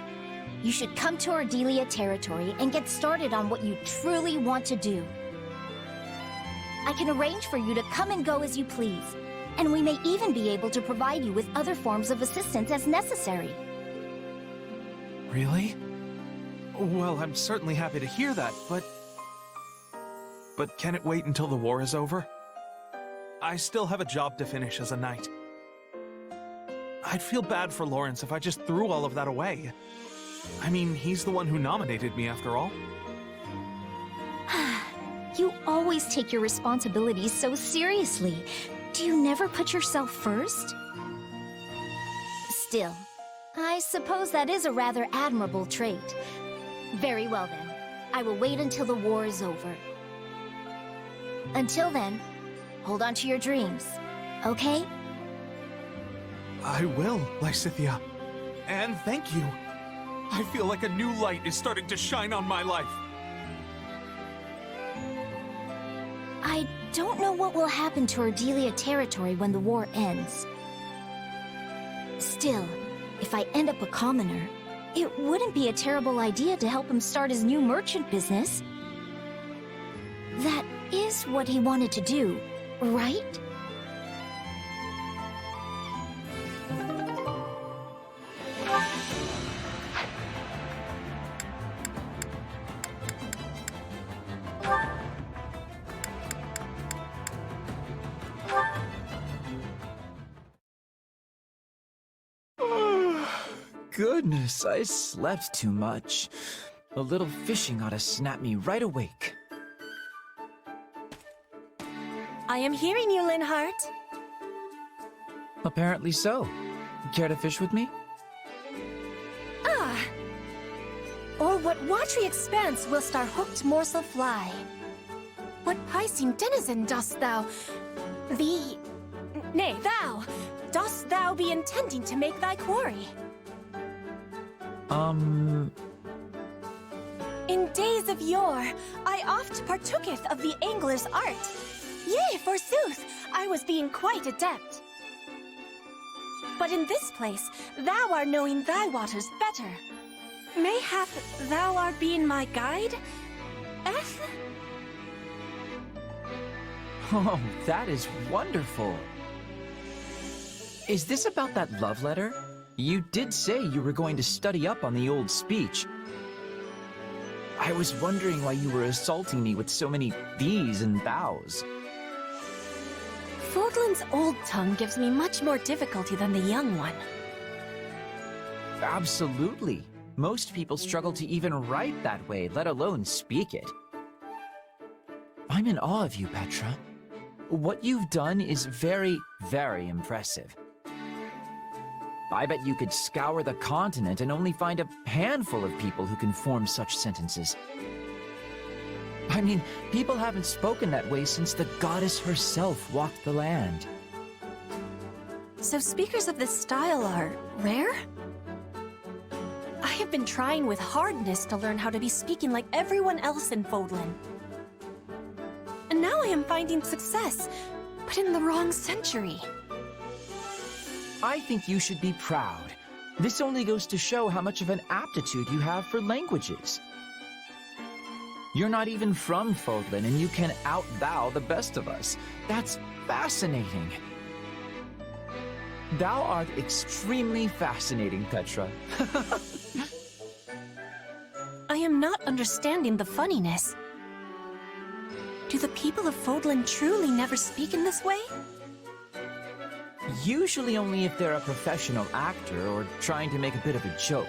You should come to Ardelia territory and get started on what you truly want to do. I can arrange for you to come and go as you please, and we may even be able to provide you with other forms of assistance as necessary. Really? Well, I'm certainly happy to hear that, but can it wait until the war is over? I still have a job to finish as a knight. I'd feel bad for Lawrence if I just threw all of that away. I mean, he's the one who nominated me after all. You always take your responsibilities so seriously. Do you never put yourself first? Still, I suppose that is a rather admirable trait. Very well then. I will wait until the war is over. Until then, hold on to your dreams, okay? I will, Lysithea. And thank you. I feel like a new light is starting to shine on my life. I don't know what will happen to Ardelia territory when the war ends. Still, if I end up a commoner, it wouldn't be a terrible idea to help him start his new merchant business. That is what he wanted to do, right? Goodness, I slept too much. A little fishing ought to snap me right awake. I am hearing you, Linhart. Apparently so. Care to fish with me? Ah! Or what watery expanse whilst our hooked morsel fly? What piscine denizen dost thou be? Nay, thou! Dost thou be intending to make thy quarry? In days of yore, I oft partooketh of the angler's art. Yea, forsooth, I was being quite adept. But in this place, thou art knowing thy waters better. Mayhap thou art being my guide, Eth? Oh, that is wonderful. Is this about that love letter? You did say you were going to study up on the old speech. I was wondering why you were assaulting me with so many these and thous. Fodlan's old tongue gives me much more difficulty than the young one. Absolutely. Most people struggle to even write that way, let alone speak it. I'm in awe of you, Petra. What you've done is very, very impressive. I bet you could scour the continent and only find a handful of people who can form such sentences. I mean, people haven't spoken that way since the goddess herself walked the land. So speakers of this style are rare? I have been trying with hardness to learn how to be speaking like everyone else in Fodlan. And now I am finding success, but in the wrong century. I think you should be proud. This only goes to show how much of an aptitude you have for languages. You're not even from Fodlan, and you can out-thou the best of us. That's fascinating. Thou art extremely fascinating, Petra. I am not understanding the funniness. Do the people of Fodlan truly never speak in this way? Usually only if they're a professional actor or trying to make a bit of a joke.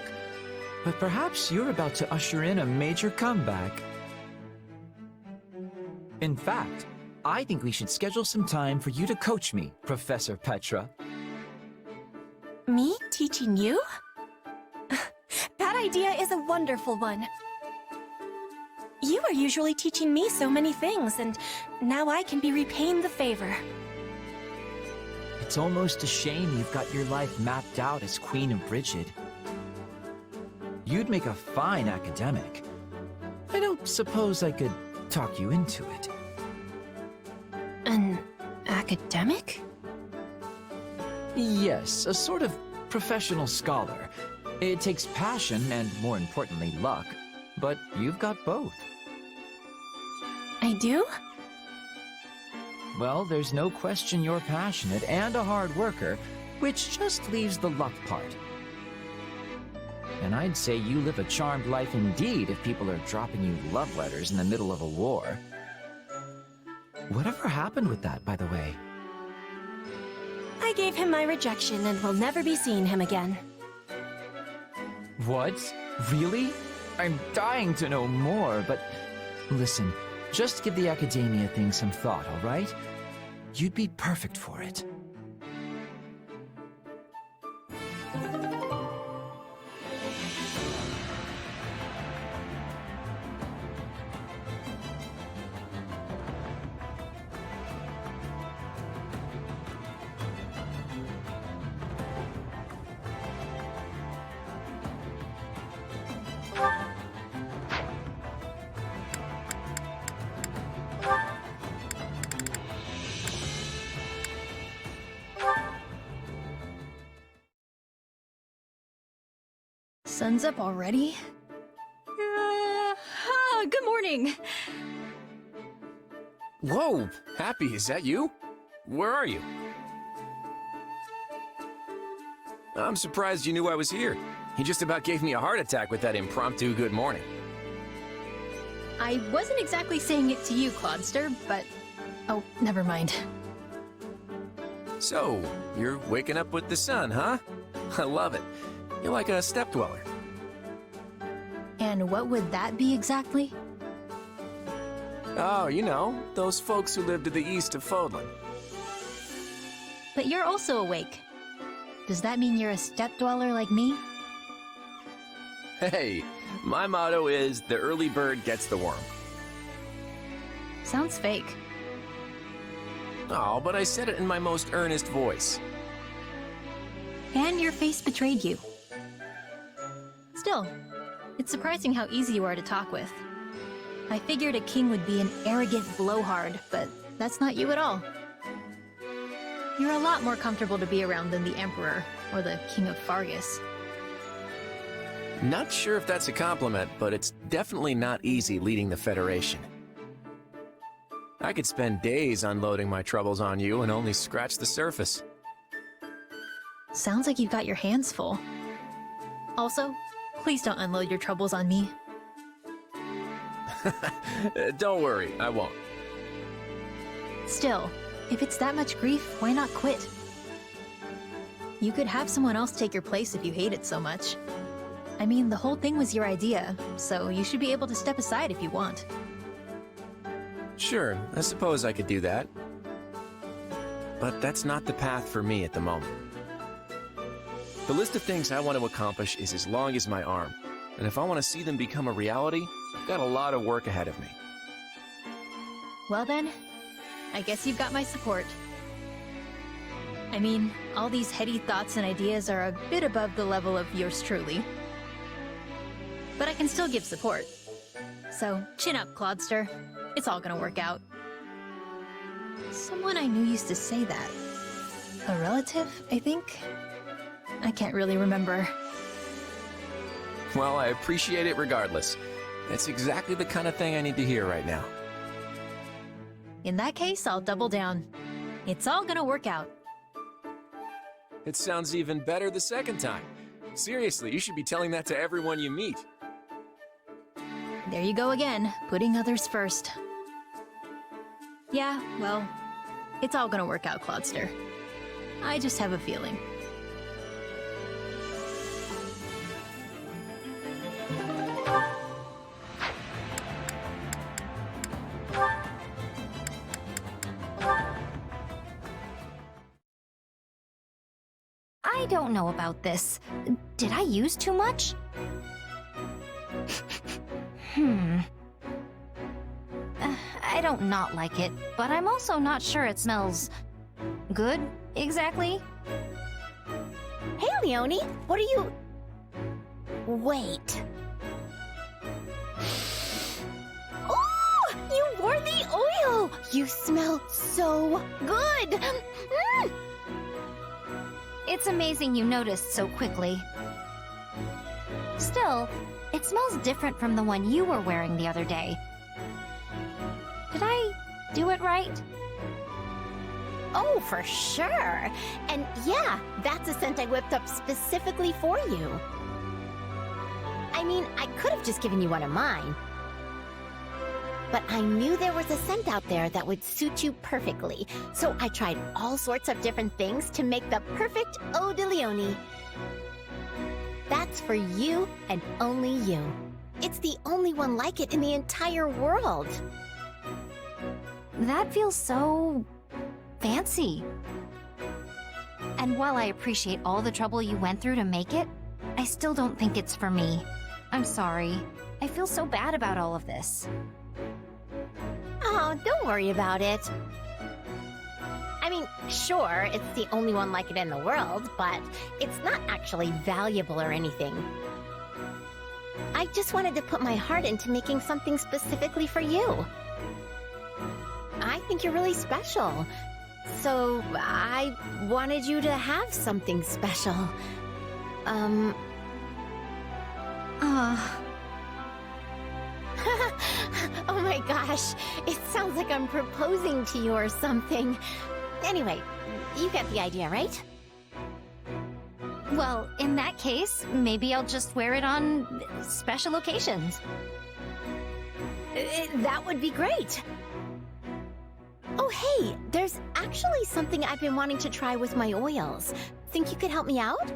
But perhaps you're about to usher in a major comeback. In fact, I think we should schedule some time for you to coach me, Professor Petra. Me teaching you? That idea is a wonderful one. You are usually teaching me so many things, and now I can be repaying the favor. It's almost a shame you've got your life mapped out as Queen of Brigid. You'd make a fine academic. I don't suppose I could talk you into it. An academic? Yes, a sort of professional scholar. It takes passion and, more importantly, luck. But you've got both. I do? Well, there's no question you're passionate and a hard worker, which just leaves the luck part. And I'd say you live a charmed life indeed if people are dropping you love letters in the middle of a war. Whatever happened with that, by the way? I gave him my rejection and will never be seeing him again. What? Really? I'm dying to know more, but listen, just give the academia thing some thought, all right? You'd be perfect for it. Sun's up already? Good morning! Whoa! Happy, is that you? Where are you? I'm surprised you knew I was here. He just about gave me a heart attack with that impromptu good morning. I wasn't exactly saying it to you, Clodster, but... Oh, never mind. So, you're waking up with the sun, huh? I love it. You're like a step dweller. And what would that be exactly? Oh, you know, those folks who live to the east of Fodlan. But you're also awake. Does that mean you're a step dweller like me? Hey, my motto is the early bird gets the worm. Sounds fake. Oh, but I said it in my most earnest voice. And your face betrayed you. Still, it's surprising how easy you are to talk with. I figured a king would be an arrogant blowhard, but that's not you at all. You're a lot more comfortable to be around than the Emperor or the King of Fargus. Not sure if that's a compliment, but it's definitely not easy leading the Federation. I could spend days unloading my troubles on you and only scratch the surface. Sounds like you've got your hands full. Also, please don't unload your troubles on me. Don't worry, I won't. Still, if it's that much grief, why not quit? You could have someone else take your place if you hate it so much. I mean, the whole thing was your idea, so you should be able to step aside if you want. Sure, I suppose I could do that. But that's not the path for me at the moment. The list of things I want to accomplish is as long as my arm, and if I want to see them become a reality, I've got a lot of work ahead of me. Well then, I guess you've got my support. I mean, all these heady thoughts and ideas are a bit above the level of yours truly. But I can still give support. So, chin up, Clodster. It's all gonna work out. Someone I knew used to say that. A relative, I think? I can't really remember. Well, I appreciate it regardless. It's exactly the kind of thing I need to hear right now. In that case, I'll double down. It's all gonna work out. It sounds even better the second time. Seriously, you should be telling that to everyone you meet. There you go again, putting others first. Yeah, well, it's all gonna work out, Clodster. I just have a feeling. I don't know about this. Did I use too much? I don't not like it, but I'm also not sure it smells good, exactly. Hey, Leonie, what are you... Wait. Oh, you wore the oil! You smell so good! Mm. It's amazing you noticed so quickly. Still, it smells different from the one you were wearing the other day. Did I do it right? Oh, for sure. And yeah, that's a scent I whipped up specifically for you. I mean, I could have just given you one of mine. But I knew there was a scent out there that would suit you perfectly. So I tried all sorts of different things to make the perfect Eau de Leonie. That's for you and only you. It's the only one like it in the entire world. That feels so... fancy. And while I appreciate all the trouble you went through to make it, I still don't think it's for me. I'm sorry. I feel so bad about all of this. Oh, don't worry about it. I mean, sure, it's the only one like it in the world, but it's not actually valuable or anything. I just wanted to put my heart into making something specifically for you. I think you're really special. So I wanted you to have something special. Oh my gosh, it sounds like I'm proposing to you or something. Anyway, you get the idea, right? Well, in that case, maybe I'll just wear it on special occasions. That would be great. Oh, hey, there's actually something I've been wanting to try with my oils. Think you could help me out?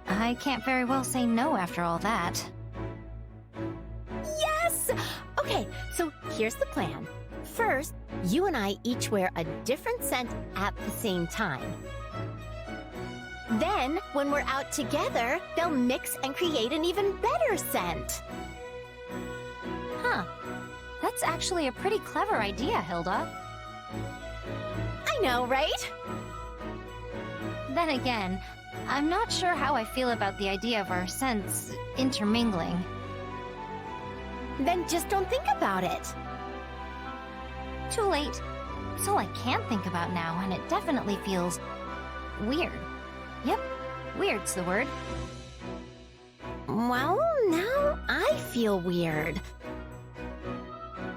I can't very well say no after all that. Yes! Okay, so here's the plan. First, you and I each wear a different scent at the same time. Then, when we're out together, they'll mix and create an even better scent. Huh. That's actually a pretty clever idea, Hilda. I know, right? Then again, I'm not sure how I feel about the idea of our scents intermingling. Then just don't think about it. Too late. It's all I can think about now, and it definitely feels... weird. Yep, weird's the word. Well, now I feel weird.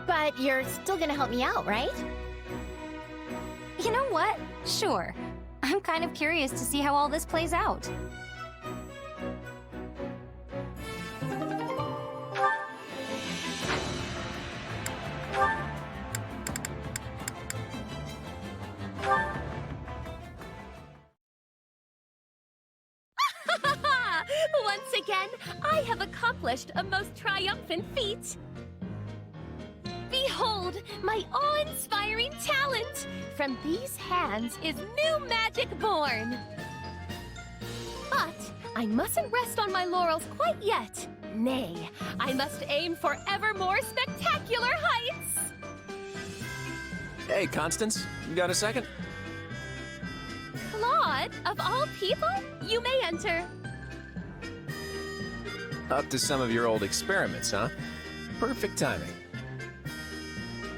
But you're still gonna help me out, right? You know what? Sure. I'm kind of curious to see how all this plays out. Once again, I have accomplished a most triumphant feat. Behold, my awe-inspiring talent! From these hands is new magic born. But I mustn't rest on my laurels quite yet. Nay, I must aim for ever more spectacular heights! Hey, Constance, you got a second? Claude, of all people, you may enter. Up to some of your old experiments, huh? Perfect timing.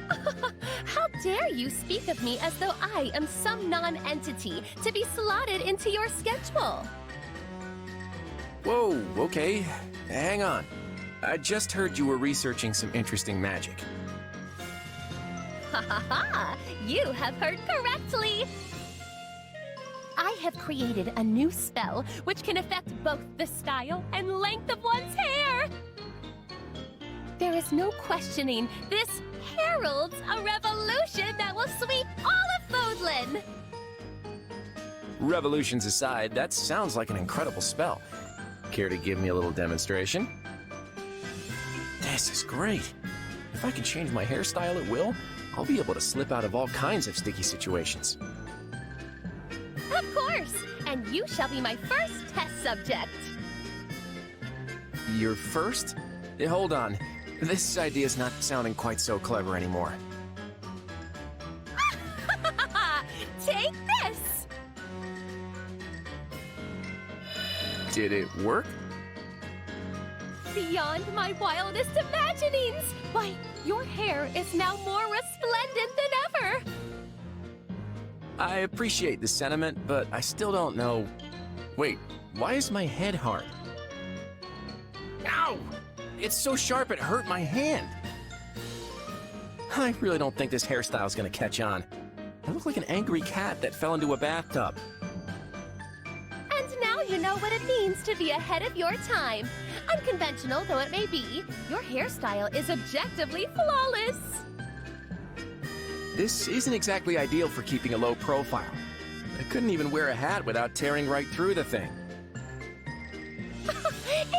How dare you speak of me as though I am some non-entity to be slotted into your schedule? Whoa, okay. Hang on. I just heard you were researching some interesting magic. Ha ha ha! You have heard correctly! I have created a new spell which can affect both the style and length of one's hair! There is no questioning, this heralds a revolution that will sweep all of Fodlan! Revolutions aside, that sounds like an incredible spell. Care to give me a little demonstration? This is great. If I can change my hairstyle at will, I'll be able to slip out of all kinds of sticky situations. Of course! And you shall be my first test subject! Your first? Hold on. This idea's not sounding quite so clever anymore. Take this! Did it work? Beyond my wildest imaginings! Why, your hair is now more resplendent than ever! I appreciate the sentiment, but I still don't know... Wait, why is my head hard? Ow! It's so sharp it hurt my hand! I really don't think this hairstyle's gonna catch on. I look like an angry cat that fell into a bathtub. And now you know what it means to be ahead of your time. Unconventional though it may be, your hairstyle is objectively flawless. This isn't exactly ideal for keeping a low profile. I couldn't even wear a hat without tearing right through the thing.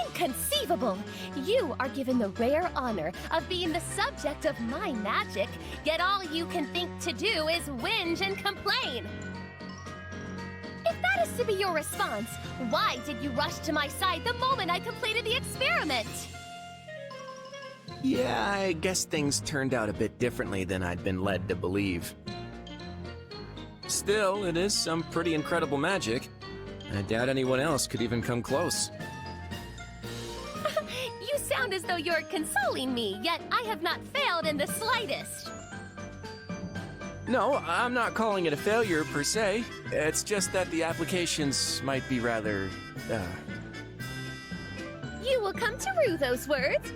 Inconceivable! You are given the rare honor of being the subject of my magic, yet all you can think to do is whinge and complain. If that is to be your response, why did you rush to my side the moment I completed the experiment? Yeah, I guess things turned out a bit differently than I'd been led to believe. Still, it is some pretty incredible magic. I doubt anyone else could even come close. You sound as though you're consoling me, yet I have not failed in the slightest. No, I'm not calling it a failure per se. It's just that the applications might be rather, You will come to rue those words.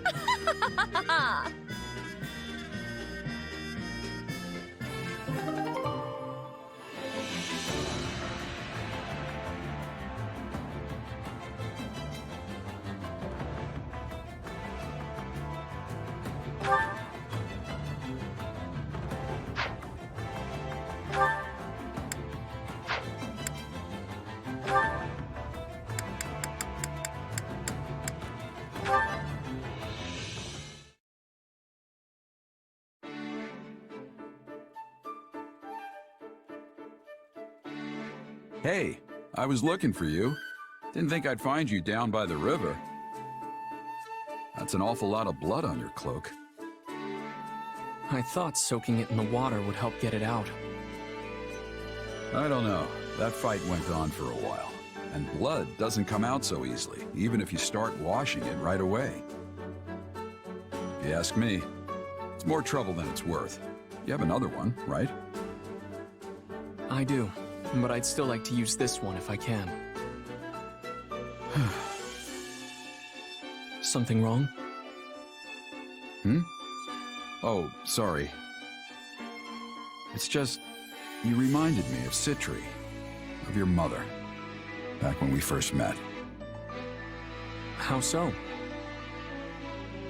Hey, I was looking for you. Didn't think I'd find you down by the river. That's an awful lot of blood on your cloak. I thought soaking it in the water would help get it out. I don't know. That fight went on for a while. And blood doesn't come out so easily, even if you start washing it right away. If you ask me, it's more trouble than it's worth. You have another one, right? I do, but I'd still like to use this one if I can. Something wrong? Hmm? Oh, sorry. It's just, you reminded me of Citri, of your mother, back when we first met. How so?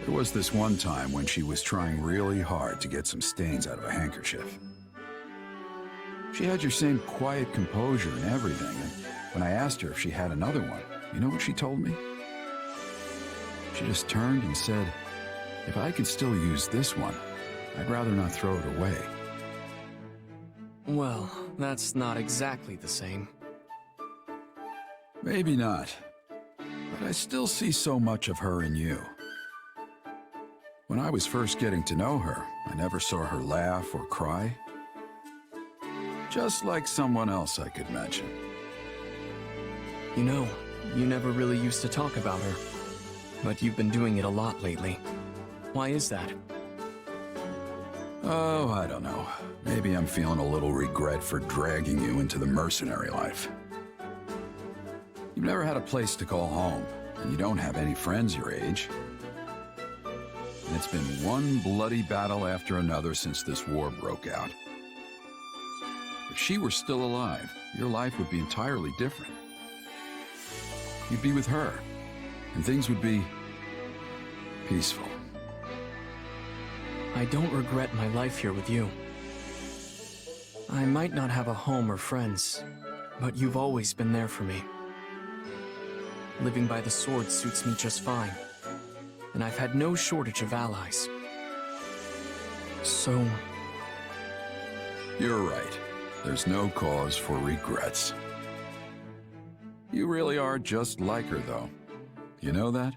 There was this one time when she was trying really hard to get some stains out of a handkerchief. She had your same quiet composure and everything, and when I asked her if she had another one, you know what she told me? She just turned and said, if I could still use this one, I'd rather not throw it away. Well, that's not exactly the same. Maybe not, but I still see so much of her in you. When I was first getting to know her, I never saw her laugh or cry. Just like someone else I could mention. You know, you never really used to talk about her, but you've been doing it a lot lately. Why is that? Oh, I don't know. Maybe I'm feeling a little regret for dragging you into the mercenary life. You've never had a place to call home, and you don't have any friends your age. And it's been one bloody battle after another since this war broke out. If she were still alive, your life would be entirely different. You'd be with her, and things would be peaceful. I don't regret my life here with you. I might not have a home or friends, but you've always been there for me. Living by the sword suits me just fine, and I've had no shortage of allies. So... You're right. There's no cause for regrets. You really are just like her, though. You know that?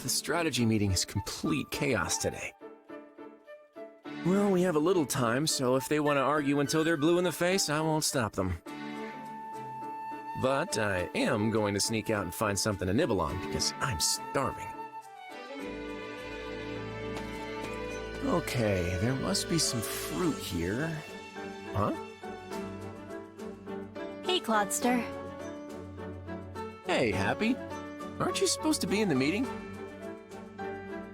The strategy meeting is complete chaos today. Well, we have a little time, so if they want to argue until they're blue in the face, I won't stop them. But I am going to sneak out and find something to nibble on, because I'm starving. Okay, there must be some fruit here. Huh? Hey, Clodster. Hey, Happy. Aren't you supposed to be in the meeting?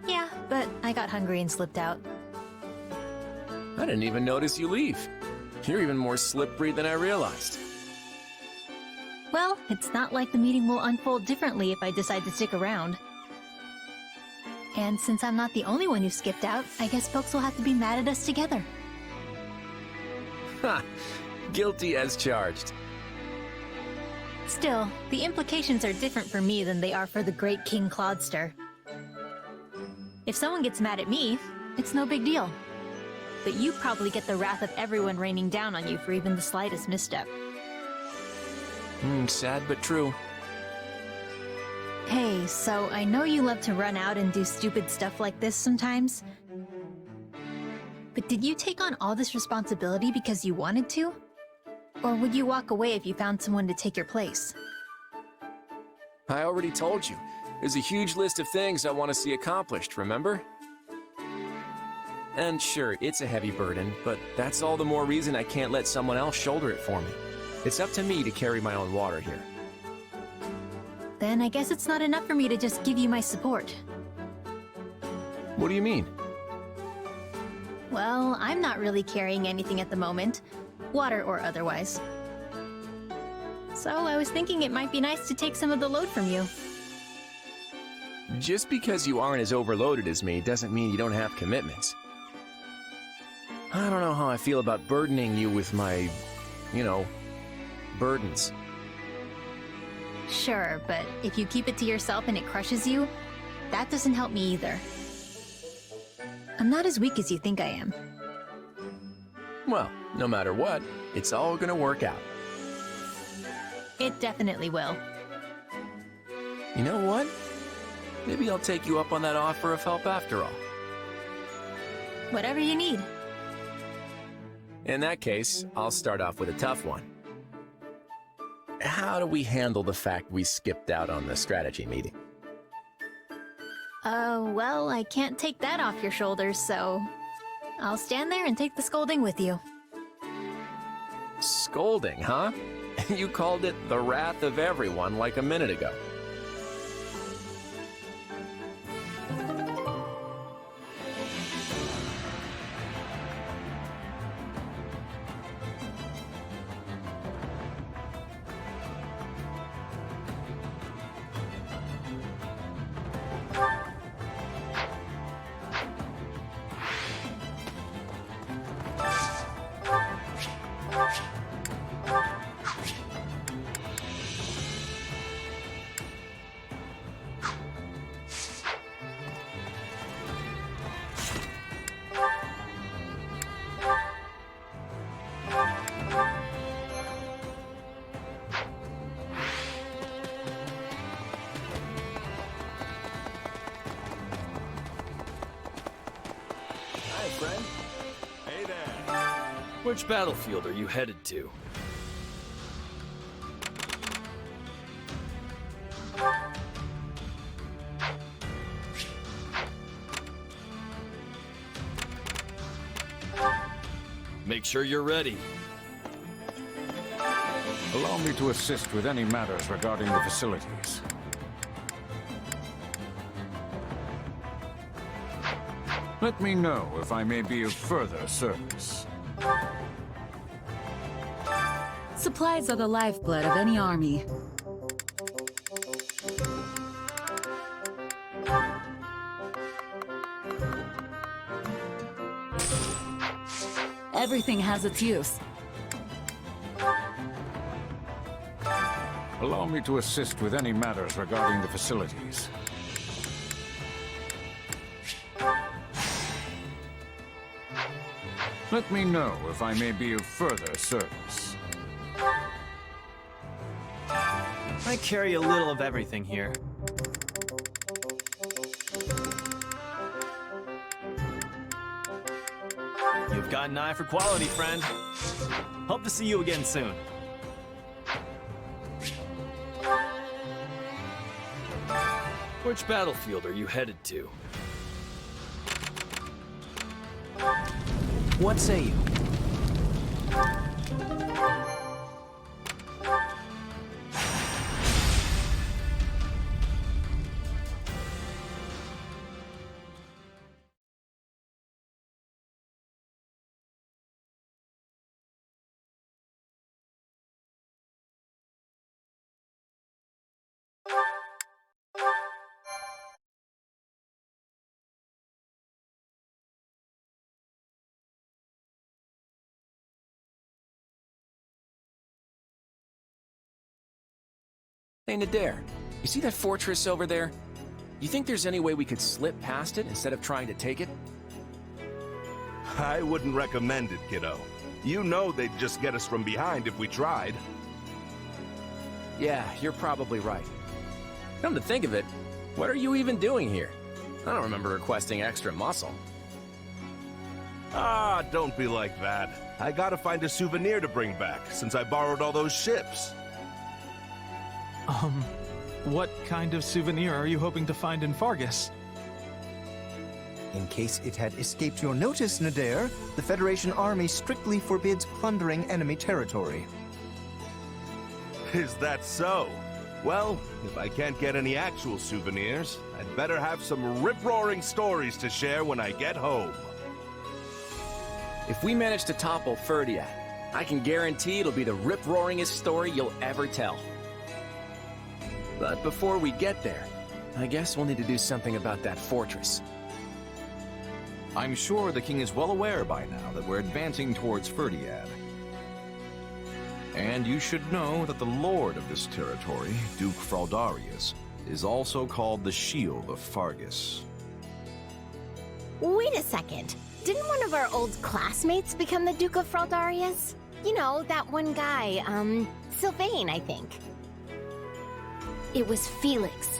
Yeah, but I got hungry and slipped out. I didn't even notice you leave. You're even more slippery than I realized. Well, it's not like the meeting will unfold differently if I decide to stick around. And since I'm not the only one who skipped out, I guess folks will have to be mad at us together. Ha! Guilty as charged. Still, the implications are different for me than they are for the great King Clodster. If someone gets mad at me, it's no big deal. But you probably get the wrath of everyone raining down on you for even the slightest misstep. Sad but true. Hey, so I know you love to run out and do stupid stuff like this sometimes. But did you take on all this responsibility because you wanted to? Or would you walk away if you found someone to take your place? I already told you. There's a huge list of things I want to see accomplished, remember? And sure, it's a heavy burden, but that's all the more reason I can't let someone else shoulder it for me. It's up to me to carry my own water here. Then I guess it's not enough for me to just give you my support. What do you mean? Well, I'm not really carrying anything at the moment, water or otherwise. So I was thinking it might be nice to take some of the load from you. Just because you aren't as overloaded as me doesn't mean you don't have commitments. I don't know how I feel about burdening you with my, burdens. Sure, but if you keep it to yourself and it crushes you, that doesn't help me either. I'm not as weak as you think I am. Well, no matter what, it's all gonna work out. It definitely will. You know what? Maybe I'll take you up on that offer of help after all. Whatever you need. In that case, I'll start off with a tough one. How do we handle the fact we skipped out on the strategy meeting? Well, I can't take that off your shoulders, so I'll stand there and take the scolding with you. Scolding, huh? You called it the wrath of everyone like a minute ago. friend. Hey there. Which battlefield are you headed to? Make sure you're ready. Allow me to assist with any matters regarding the facilities. Let me know if I may be of further service. Supplies are the lifeblood of any army. Everything has its use. Allow me to assist with any matters regarding the facilities. Let me know if I may be of further service. I carry a little of everything here. You've got an eye for quality, friend. Hope to see you again soon. Which battlefield are you headed to? What say you? Hey, Nadir, you see that fortress over there? You think there's any way we could slip past it instead of trying to take it? I wouldn't recommend it, kiddo. You know they'd just get us from behind if we tried. Yeah, you're probably right. Come to think of it, what are you even doing here? I don't remember requesting extra muscle. Ah, don't be like that. I gotta find a souvenir to bring back, since I borrowed all those ships. What kind of souvenir are you hoping to find in Fargus? In case it had escaped your notice, Nadir, the Federation Army strictly forbids plundering enemy territory. Is that so? Well, if I can't get any actual souvenirs, I'd better have some rip-roaring stories to share when I get home. If we manage to topple Ferdia, I can guarantee it'll be the rip-roaringest story you'll ever tell. But before we get there, I guess we'll need to do something about that fortress. I'm sure the king is well aware by now that we're advancing towards Ferdiad. And you should know that the lord of this territory, Duke Fraldarius, is also called the Shield of Fargus. Wait a second. Didn't one of our old classmates become the Duke of Fraldarius? You know, that one guy, Sylvain, I think. It was Felix.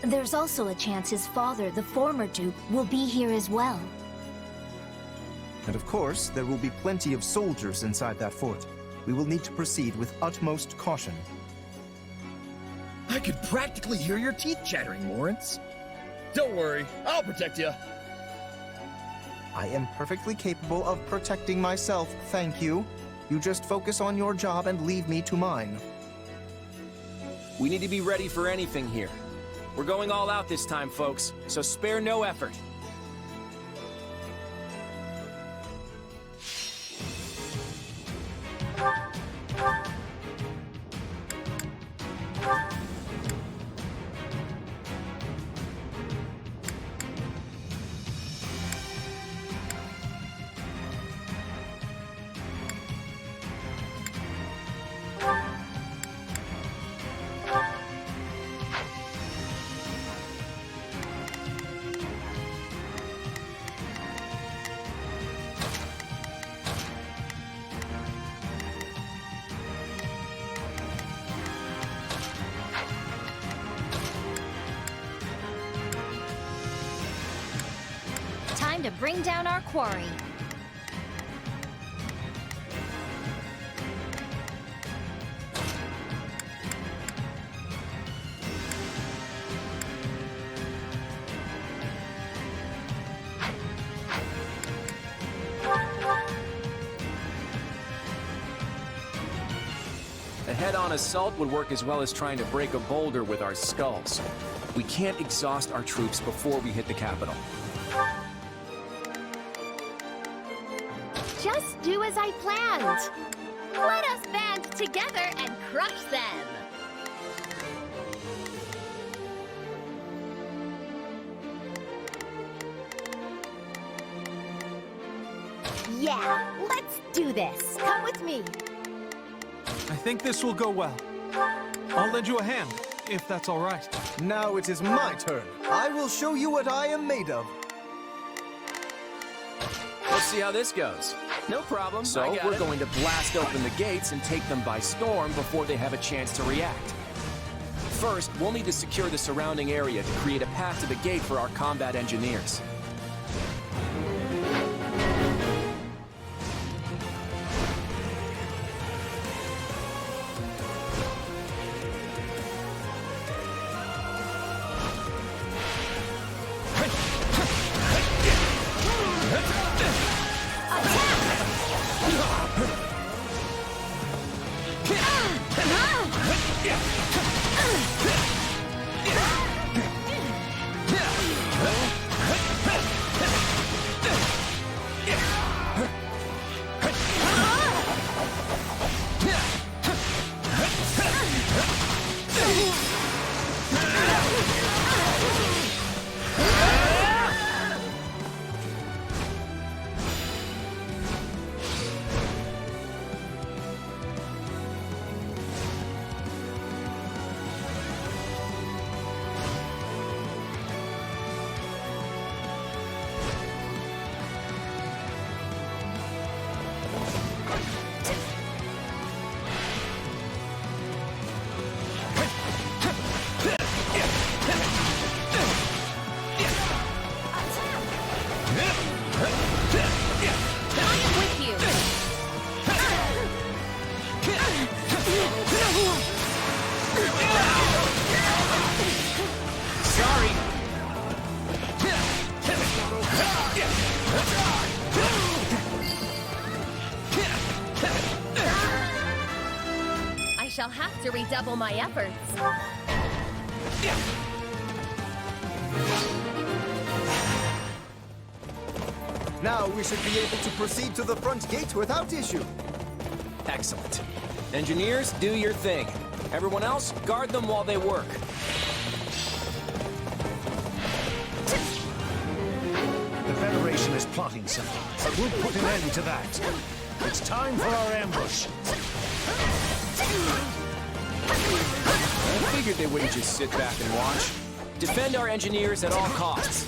There's also a chance his father, the former Duke, will be here as well. And of course, there will be plenty of soldiers inside that fort. We will need to proceed with utmost caution. I could practically hear your teeth chattering, Lawrence. Don't worry, I'll protect you. I am perfectly capable of protecting myself, thank you. You just focus on your job and leave me to mine. We need to be ready for anything here. We're going all out this time, folks, so spare no effort. to bring down our quarry. A head-on assault would work as well as trying to break a boulder with our skulls. We can't exhaust our troops before we hit the capital. Just do as I planned. Let us band together and crush them. Yeah, let's do this. Come with me. I think this will go well. I'll lend you a hand, if that's all right. Now it is my turn. I will show you what I am made of. Let's see how this goes. No problem. So, we're going to blast open the gates and take them by storm before they have a chance to react. First, we'll need to secure the surrounding area to create a path to the gate for our combat engineers. I'll have to redouble my efforts. Now we should be able to proceed to the front gate without issue. Excellent. Engineers, do your thing. Everyone else, guard them while they work. The Federation is plotting something, but we'll put an end to that. It's time for our ambush. I figured they wouldn't just sit back and watch. Defend our engineers at all costs.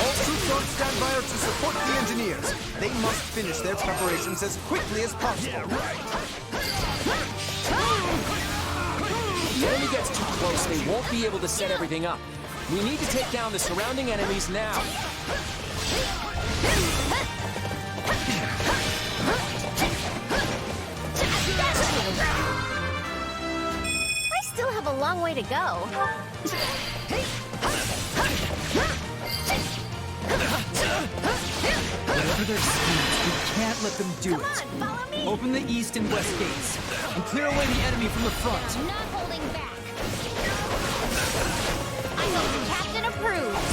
All troops on standby are to support the engineers. They must finish their preparations as quickly as possible. Yeah, right. If the enemy gets too close, they won't be able to set everything up. We need to take down the surrounding enemies now. I still have a long way to go. Whatever their schemes, we can't let them do it. Follow me. Open the east and west gates, and clear away the enemy from the front. I'm not holding back. I hope the captain approves.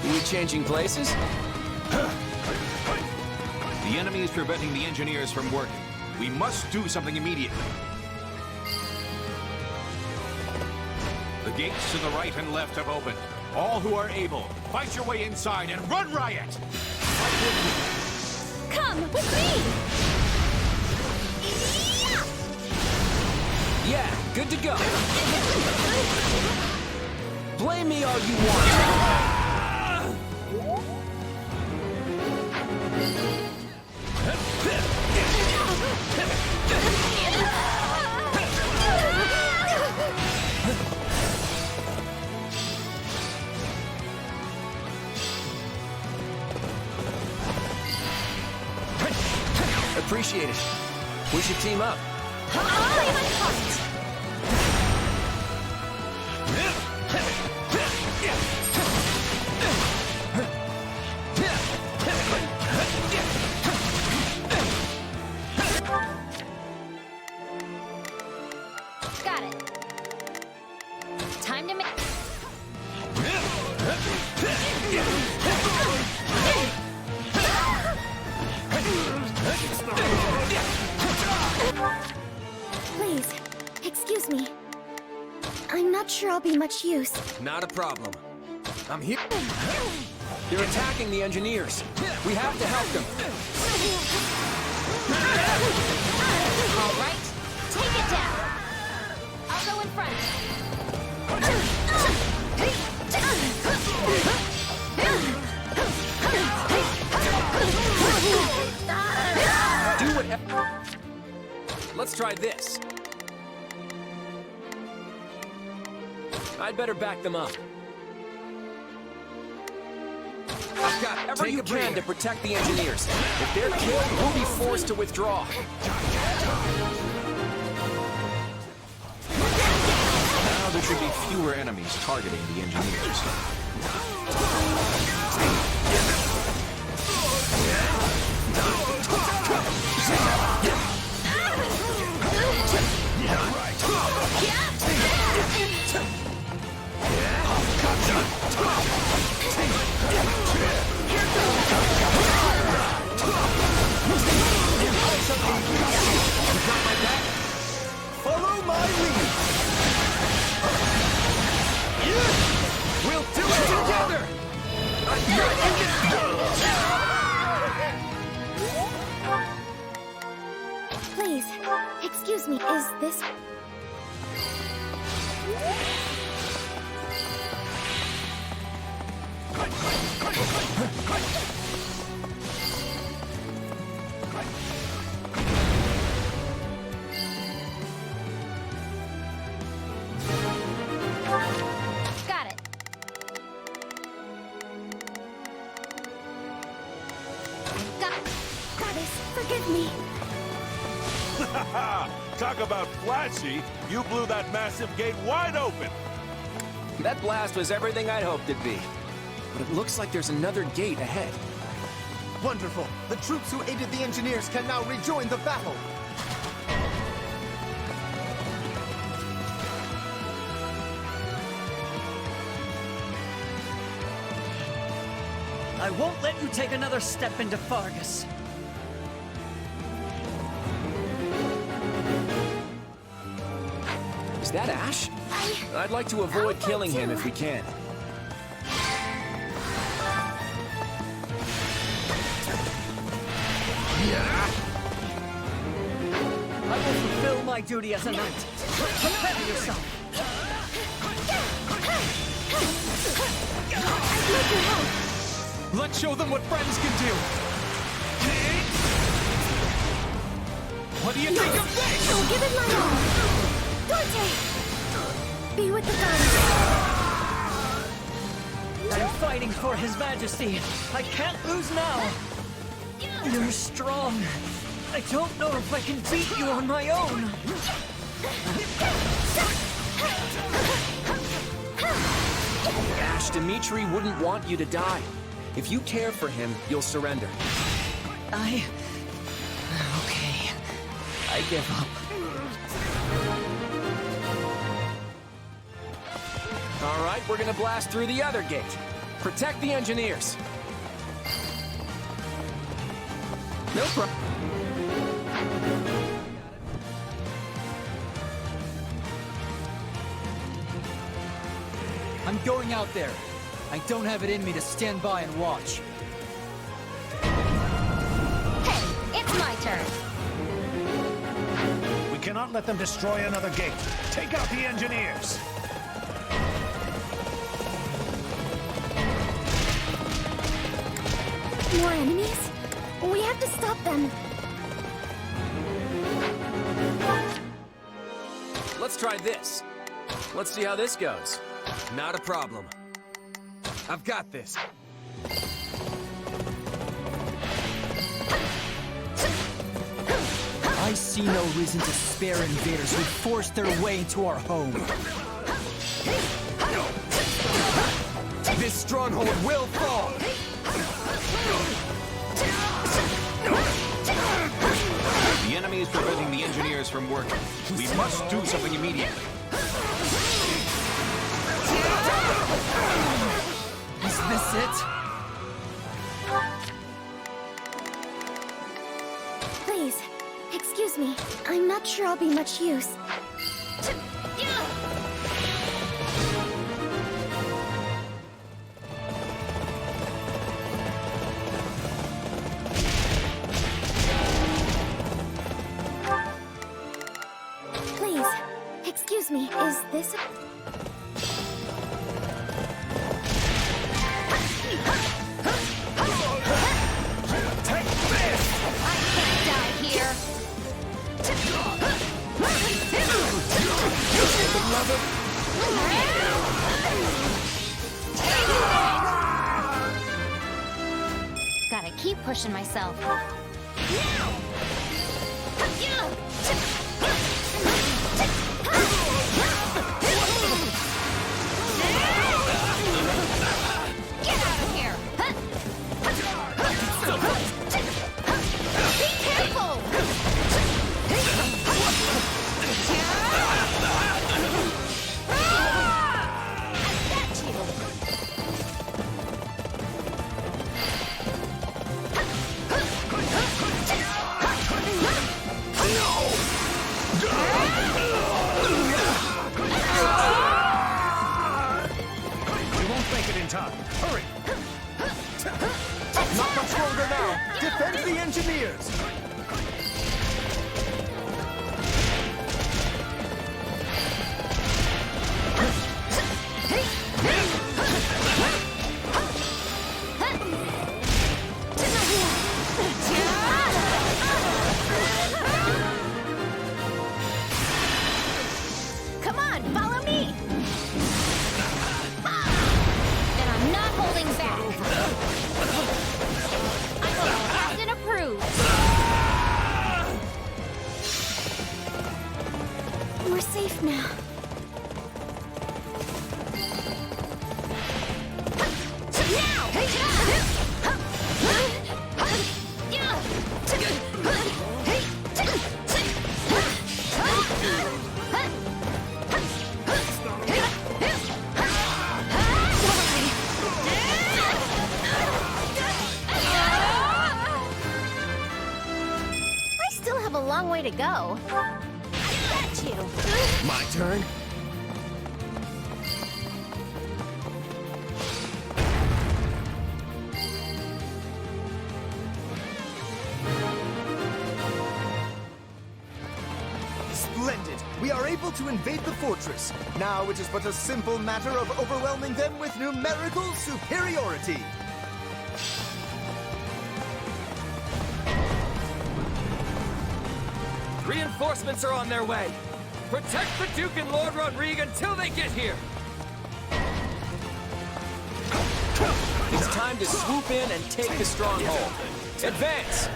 Are we changing places? The enemy is preventing the engineers from working. We must do something immediately. The gates to the right and left have opened. All who are able, fight your way inside and run riot! Come with me! Yeah, good to go. Blame me all you want. Appreciate it. We should team up. Got it. Time to make... Please, excuse me. I'm not sure I'll be much use. Not a problem. I'm here. They're attacking the engineers. We have to help them. All right, take it down. I'll go in front. Do whatever. Let's try this. I'd better back them up. I've got whatever you can to protect the engineers. If they're killed, we'll be forced to withdraw. Now there should be fewer enemies targeting the engineers. Follow my lead! We'll do it together! Please, excuse me, is this... Got it. Goddess, forgive me. Talk about flashy! You blew that massive gate wide open! That blast was everything I'd hoped it'd be. But it looks like there's another gate ahead. Wonderful! The troops who aided the engineers can now rejoin the battle! I won't let you take another step into Fargus. Is that Ash? I'd like to avoid killing him if we can. I will fulfill my duty as a knight. Prepare yourself. I'd like your help. Let's show them what friends can do! What do you think of this? I'll give it my all. Dante! Be with the goddess. I'm fighting for His Majesty. I can't lose now. You're strong. I don't know if I can beat you on my own. Ash, Dimitri wouldn't want you to die. If you care for him, you'll surrender. Okay. I give up. All right, we're gonna blast through the other gate. Protect the engineers. No problem. I'm going out there. I don't have it in me to stand by and watch. Hey, it's my turn. We cannot let them destroy another gate. Take out the engineers. More enemies? We have to stop them. Let's try this. Let's see how this goes. Not a problem. I've got this. I see no reason to spare invaders who force their way into our home. This stronghold will fall! The enemy is preventing the engineers from working. We must do something immediately. Is this it? Please, excuse me. I'm not sure I'll be much use. Please, excuse me. Is this a... Gotta keep pushing myself. Get out of here! Be careful! We won't make it in time. Hurry! Not much longer now! Defend the engineers! Come on, follow me! And I'm not holding back. I'm what the captain approves. We're safe now. I still have a long way to go. I bet you. My turn? Splendid! We are able to invade the fortress. Now it is but a simple matter of overwhelming them with numerical superiority. Reinforcements are on their way. Protect the Duke and Lord Rodrigue until they get here. It's time to swoop in and take the stronghold. Advance!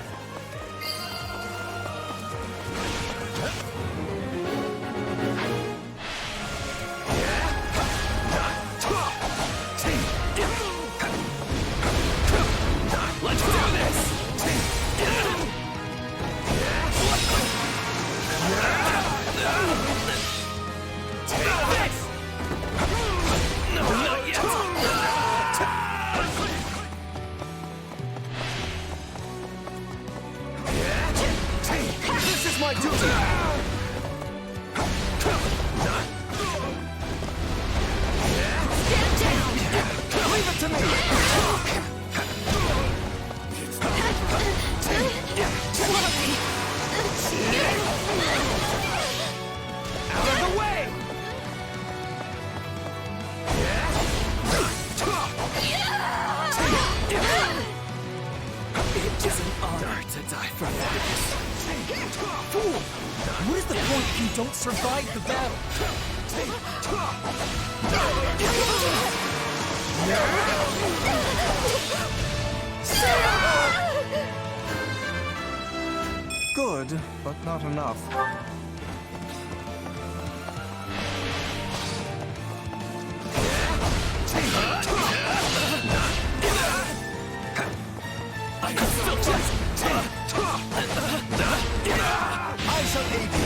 Let's do this! This is my duty! Stand down! Leave it to me! Out of the way! It is an honor to die for Fournaise. Fool! What is the point if you don't survive the battle? Good. good, but not enough. I can still just... I shall aid you.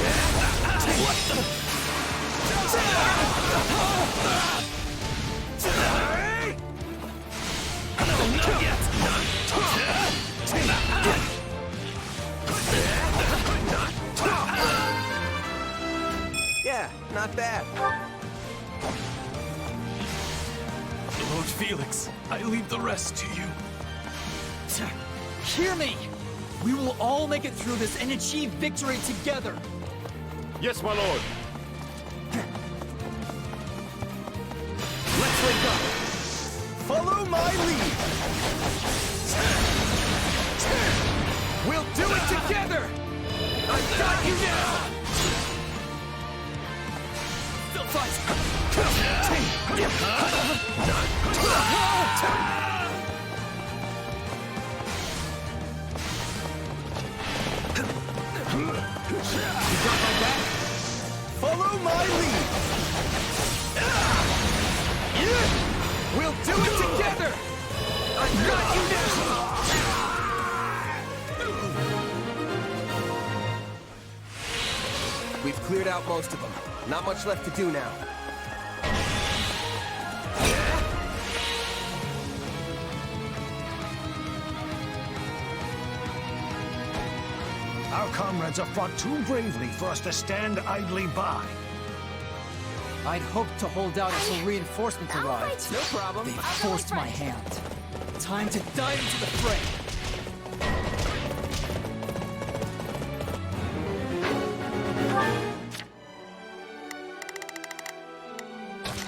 What the... Not yet. Yeah, not bad. Lord Felix, I leave the rest to you. Hear me! We will all make it through this and achieve victory together! Yes, my lord. Let's wake up! Follow my lead! We'll do it together! I've got you now! Still fight! You got my back? Follow my lead! We'll do it together! I've got you now! We've cleared out most of them. Not much left to do now. Our comrades have fought too bravely for us to stand idly by. I'd hoped to hold out until reinforcements arrived. No problem. They forced my hand. Time to dive into the fray.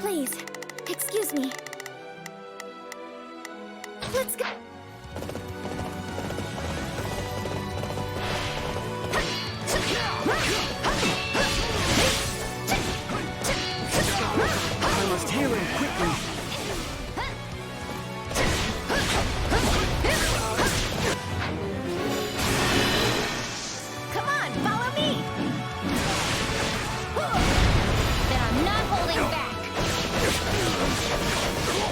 Please, excuse me. Let's go. I must heal him quickly. Come on, follow me! Then I'm not holding back.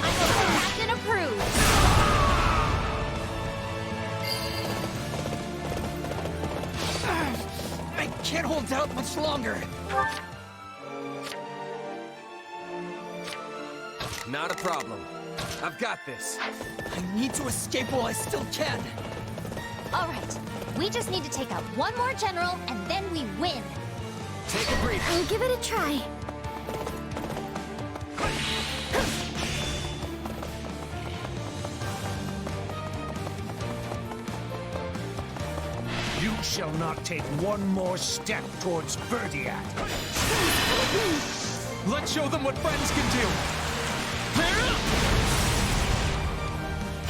I hope the captain approves. I can't hold out much longer. Not a problem. I've got this. I need to escape while I still can. All right, we just need to take out one more general, and then we win. Take a breather. I'll give it a try. You shall not take one more step towards Verdiat. Let's show them what friends can do.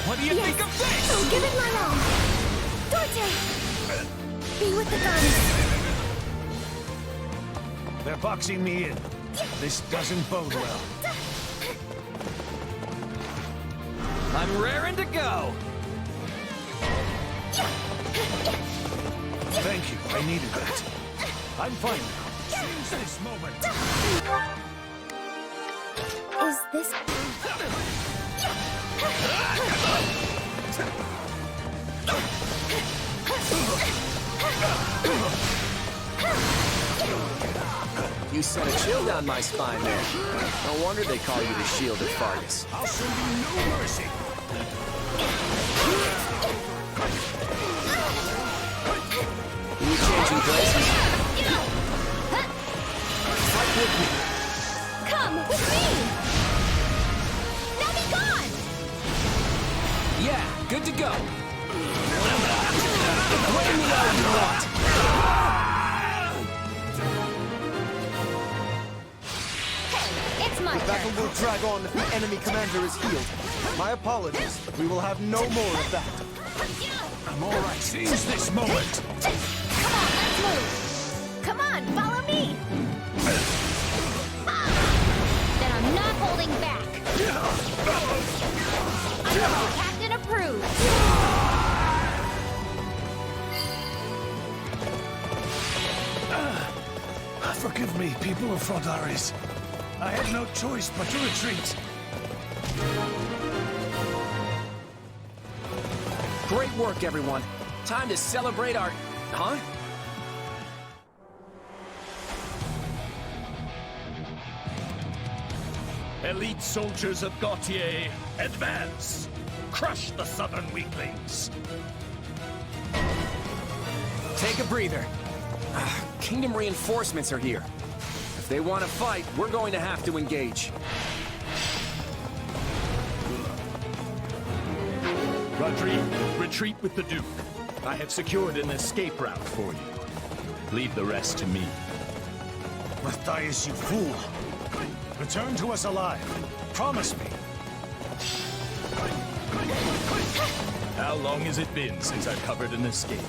What do you think of this? I'll give it my all. Dorte! Be with the goddess. They're boxing me in. This doesn't bode well. I'm raring to go. Thank you. I needed that. I'm fine now. Seize this moment. Is this... You sent a chill down my spine there. No wonder they call you the Shield of Fargus. I'll show you no mercy. You changing places? Fight with me. Come with me. Now be gone. Yeah, good to go. What do you want? It's my The battle will drag on if the enemy commander is healed. My apologies. We will have no more of that. I'm all right. Seize this moment. Come on, let's move. Come on, follow me. Then I'm not holding back. I hope the captain approves. Forgive me, people of Fournaise. I had no choice but to retreat. Great work, everyone. Time to celebrate our... Huh? Elite soldiers of Gautier, advance! Crush the southern weaklings! Take a breather. Kingdom reinforcements are here. If they want to fight, we're going to have to engage. Rodrigue, retreat with the Duke. I have secured an escape route for you. Leave the rest to me. Matthias, you fool! Return to us alive. Promise me. How long has it been since I've covered an escape?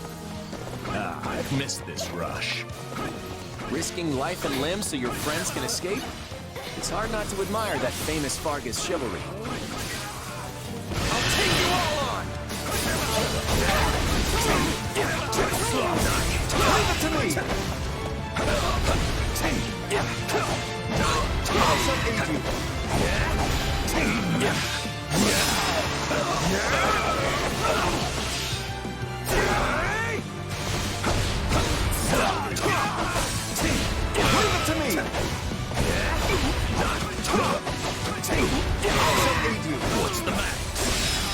I've missed this rush. Risking life and limb so your friends can escape? It's hard not to admire that famous Fargus chivalry. I'll take you all on! Leave it to me! I'll aid you. Leave it to me! I'll aid you. What's the matter?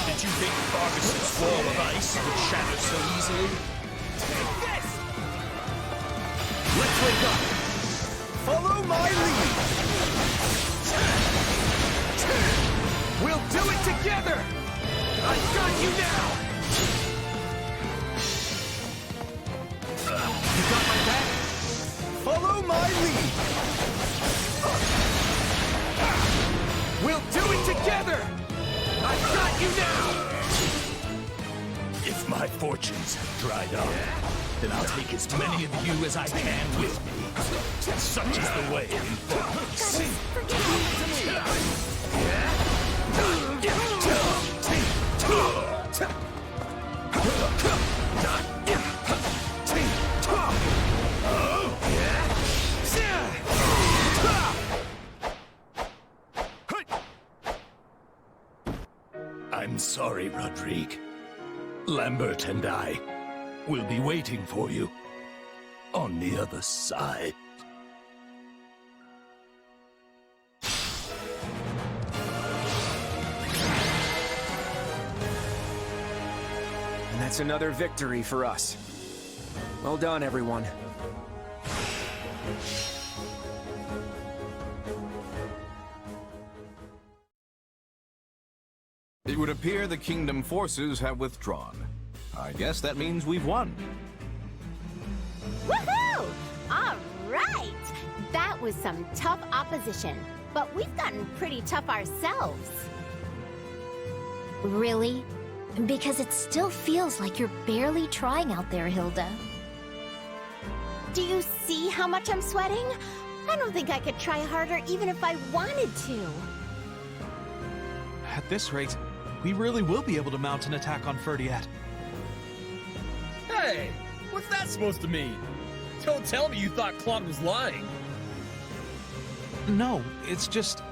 Did you think Fargus's wall of ice would shatter so easily? Let's wake up. Follow my lead. We'll do it together! I've got you now! You got my back? Follow my lead. We'll do it together! I've got you now! If my fortunes have dried up, then I'll take as many of you as I can with me. Such is the way in Fournaise. I'm sorry, Rodrigue. Lambert and I will be waiting for you on the other side. And that's another victory for us. Well done, everyone. It would appear the Kingdom forces have withdrawn. I guess that means we've won. Woohoo! All right! That was some tough opposition, but we've gotten pretty tough ourselves. Really? Because it still feels like you're barely trying out there, Hilda. Do you see how much I'm sweating? I don't think I could try harder even if I wanted to. At this rate, we really will be able to mount an attack on Ferdiat. Hey, what's that supposed to mean? Don't tell me you thought Claude was lying. No, it's just...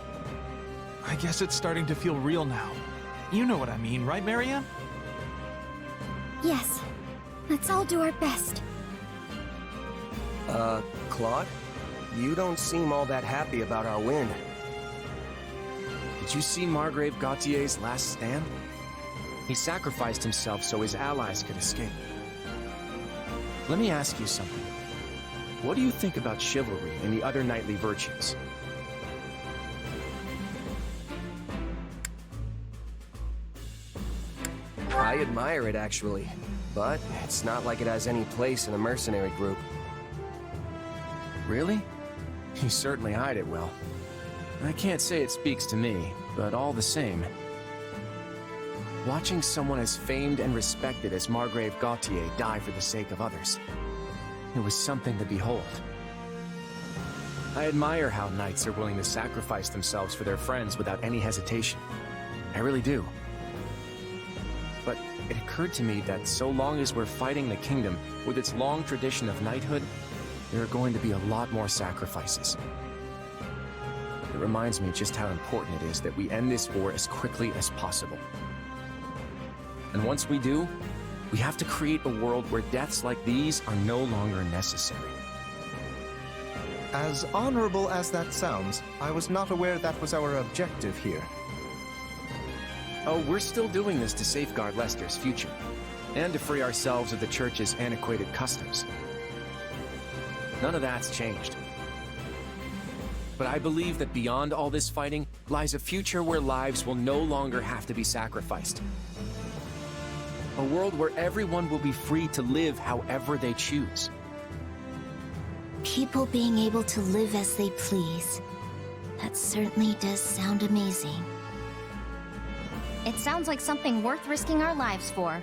I guess it's starting to feel real now. You know what I mean, right, Marianne? Yes. Let's all do our best. Claude? You don't seem all that happy about our win. Did you see Margrave Gautier's last stand? He sacrificed himself so his allies could escape. Let me ask you something. What do you think about chivalry and the other knightly virtues? I admire it, actually. But it's not like it has any place in a mercenary group. Really? You certainly hide it well. I can't say it speaks to me, but all the same. Watching someone as famed and respected as Margrave Gautier die for the sake of others, it was something to behold. I admire how knights are willing to sacrifice themselves for their friends without any hesitation. I really do. But it occurred to me that so long as we're fighting the kingdom with its long tradition of knighthood, there are going to be a lot more sacrifices. It reminds me just how important it is that we end this war as quickly as possible. And once we do, we have to create a world where deaths like these are no longer necessary. As honorable as that sounds, I was not aware that was our objective here. Oh, we're still doing this to safeguard Lester's future, and to free ourselves of the Church's antiquated customs. None of that's changed. But I believe that beyond all this fighting lies a future where lives will no longer have to be sacrificed. A world where everyone will be free to live however they choose. People being able to live as they please. That certainly does sound amazing. It sounds like something worth risking our lives for.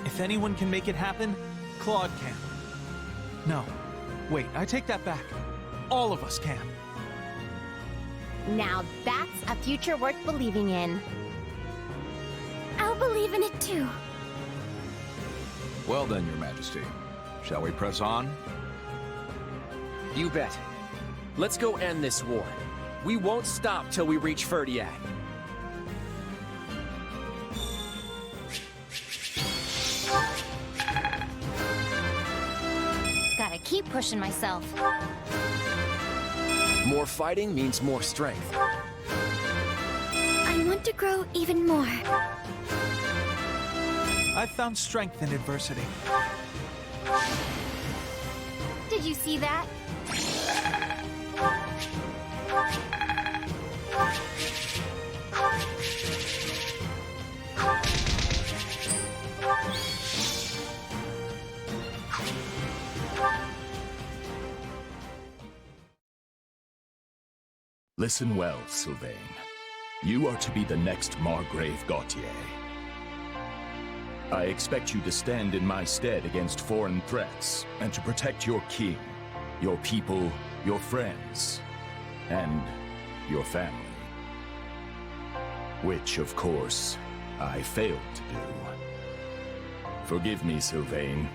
If anyone can make it happen, Claude can. No. Wait, I take that back. All of us can. Now that's a future worth believing in. I'll believe in it too. Well then, Your Majesty. Shall we press on? You bet. Let's go end this war. We won't stop till we reach Ferdiad. Gotta keep pushing myself. More fighting means more strength. I want to grow even more. I've found strength in adversity. Did you see that? Listen well, Sylvain. You are to be the next Margrave Gautier. I expect you to stand in my stead against foreign threats, and to protect your king, your people, your friends, and your family. Which, of course, I failed to do. Forgive me, Sylvain.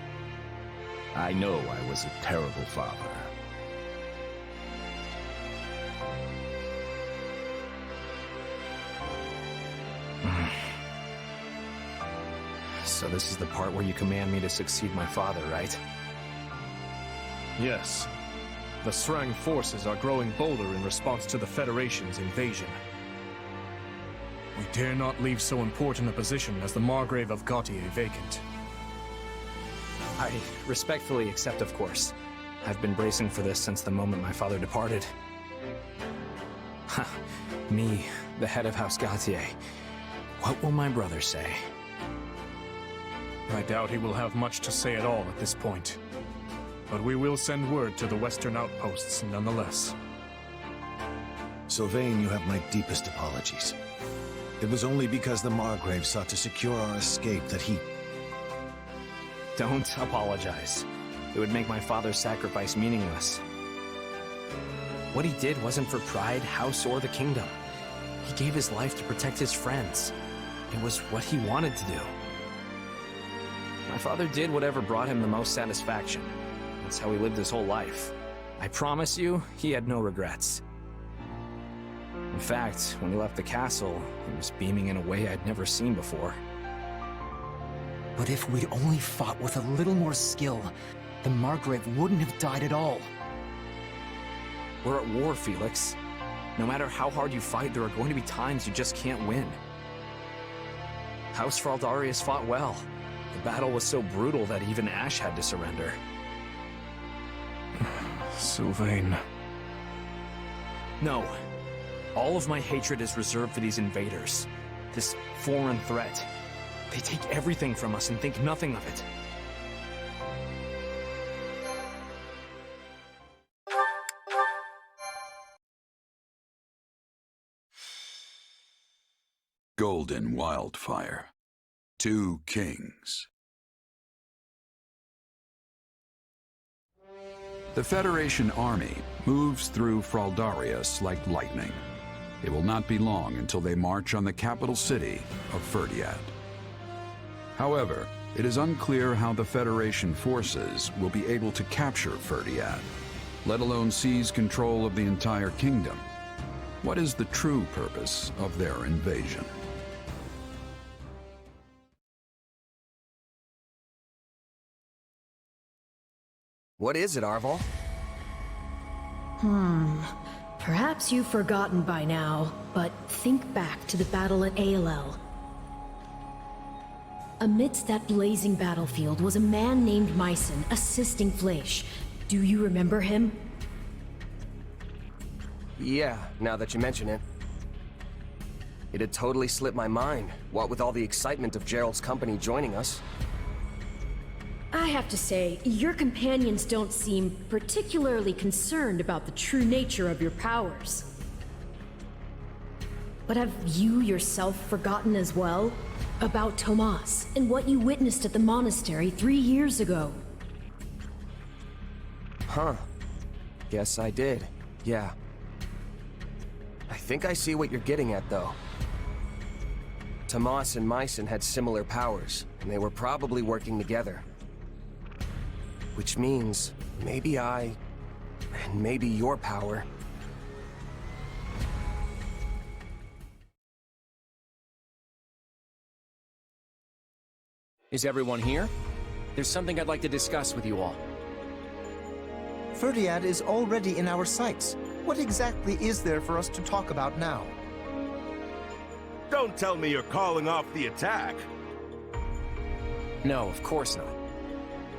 I know I was a terrible father. So this is the part where you command me to succeed my father, right? Yes. The Srang forces are growing bolder in response to the Federation's invasion. We dare not leave so important a position as the Margrave of Gautier vacant. I respectfully accept, of course. I've been bracing for this since the moment my father departed. Me, the head of House Gautier. What will my brother say? I doubt he will have much to say at all at this point. But we will send word to the western outposts nonetheless. Sylvain, you have my deepest apologies. It was only because the Margrave sought to secure our escape that he... Don't apologize. It would make my father's sacrifice meaningless. What he did wasn't for pride, house, or the kingdom. He gave his life to protect his friends. It was what he wanted to do. My father did whatever brought him the most satisfaction. That's how he lived his whole life. I promise you, he had no regrets. In fact, when he left the castle, he was beaming in a way I'd never seen before. But if we'd only fought with a little more skill, the Margrave wouldn't have died at all. We're at war, Felix. No matter how hard you fight, there are going to be times you just can't win. House Fraldarius fought well. The battle was so brutal that even Ash had to surrender. Sylvain. No. All of my hatred is reserved for these invaders. This foreign threat. They take everything from us and think nothing of it. Golden Wildfire. 2 kings. The Federation army moves through Fraldarius like lightning. It will not be long until they march on the capital city of Ferdiad. However, It is unclear how the Federation forces will be able to capture Ferdiad, let alone seize control of the entire kingdom. What is the true purpose of their invasion? What is it, Arval? Perhaps you've forgotten by now, but think back to the battle at ALL. Amidst that blazing battlefield was a man named Myson assisting Fleisch. Do you remember him? Yeah, now that you mention it. It had totally slipped my mind, what with all the excitement of Gerald's company joining us. I have to say, your companions don't seem particularly concerned about the true nature of your powers. But have you yourself forgotten as well? About Tomas, and what you witnessed at the monastery 3 years ago? Huh. Guess I did. Yeah. I think I see what you're getting at, though. Tomas and Myson had similar powers, and they were probably working together. Which means, maybe and maybe your power. Is everyone here? There's something I'd like to discuss with you all. Ferdiad is already in our sights. What exactly is there for us to talk about now? Don't tell me you're calling off the attack! No, of course not.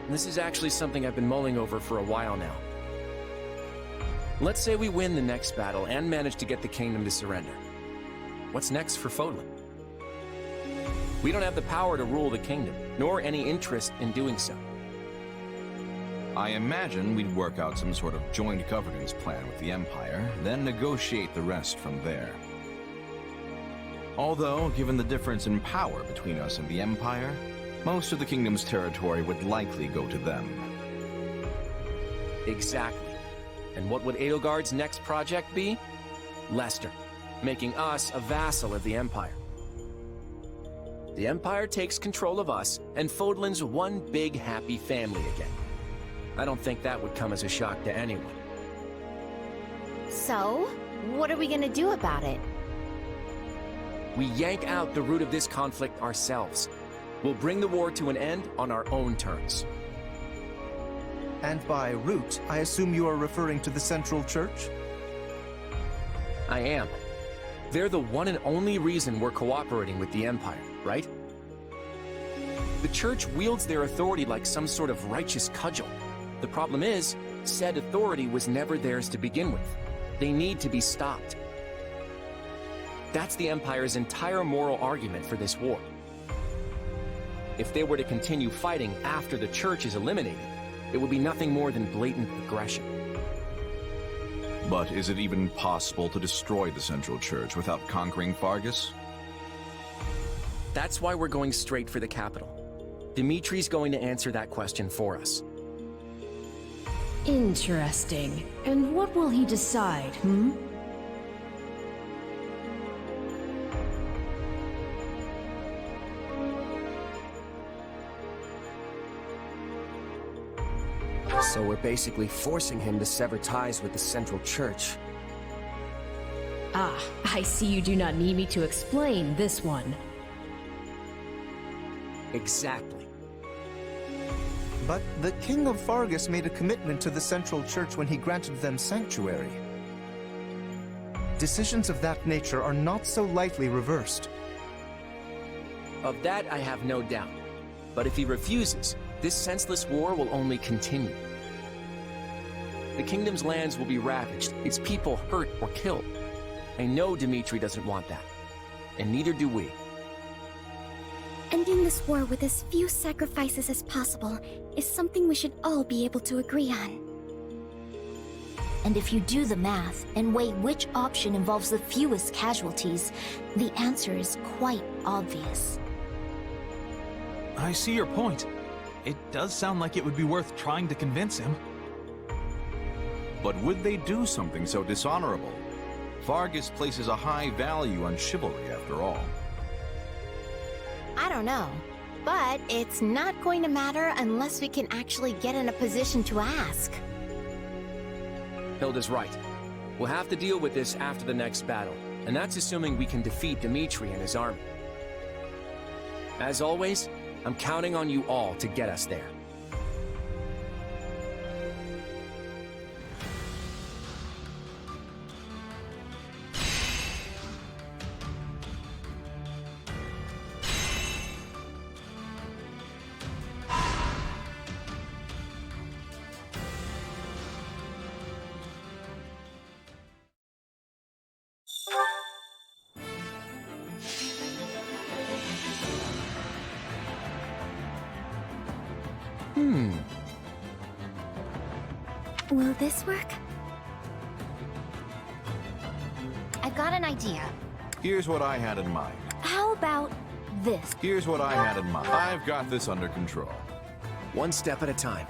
This is actually something I've been mulling over for a while now. Let's say we win the next battle and manage to get the kingdom to surrender. What's next for Fodlan? We don't have the power to rule the kingdom, nor any interest in doing so. I imagine we'd work out some sort of joint governance plan with the Empire, then negotiate the rest from there. Although, given the difference in power between us and the Empire, most of the kingdom's territory would likely go to them. Exactly. And what would Edelgard's next project be? Leicester, making us a vassal of the Empire. The Empire takes control of us, and Fodlan's one big happy family again. I don't think that would come as a shock to anyone. So, what are we gonna do about it? We yank out the root of this conflict ourselves. We'll bring the war to an end on our own terms. And by root, I assume you are referring to the Central Church? I am. They're the one and only reason we're cooperating with the Empire, right? The Church wields their authority like some sort of righteous cudgel. The problem is, said authority was never theirs to begin with. They need to be stopped. That's the Empire's entire moral argument for this war. If they were to continue fighting after the Church is eliminated, it would be nothing more than blatant aggression. But is it even possible to destroy the Central Church without conquering Fargus? That's why we're going straight for the capital. Dimitri's going to answer that question for us. Interesting. And what will he decide, So we're basically forcing him to sever ties with the Central Church. Ah, I see you do not need me to explain this one. Exactly. But the King of Fargus made a commitment to the Central Church when he granted them sanctuary. Decisions of that nature are not so lightly reversed. Of that, I have no doubt. But if he refuses, this senseless war will only continue. The kingdom's lands will be ravaged, its people hurt or killed. I know Dimitri doesn't want that, and neither do we. Ending this war with as few sacrifices as possible is something we should all be able to agree on. And if you do the math and weigh which option involves the fewest casualties, the answer is quite obvious. I see your point. It does sound like it would be worth trying to convince him. But would they do something so dishonorable? Fargus places a high value on chivalry, after all. I don't know. But it's not going to matter unless we can actually get in a position to ask. Hilda's right. We'll have to deal with this after the next battle, and that's assuming we can defeat Dimitri and his army. As always, I'm counting on you all to get us there. Will this work? I've got an idea. Here's what I had in mind. How about this? Here's what I had in mind. I've got this under control. One step at a time.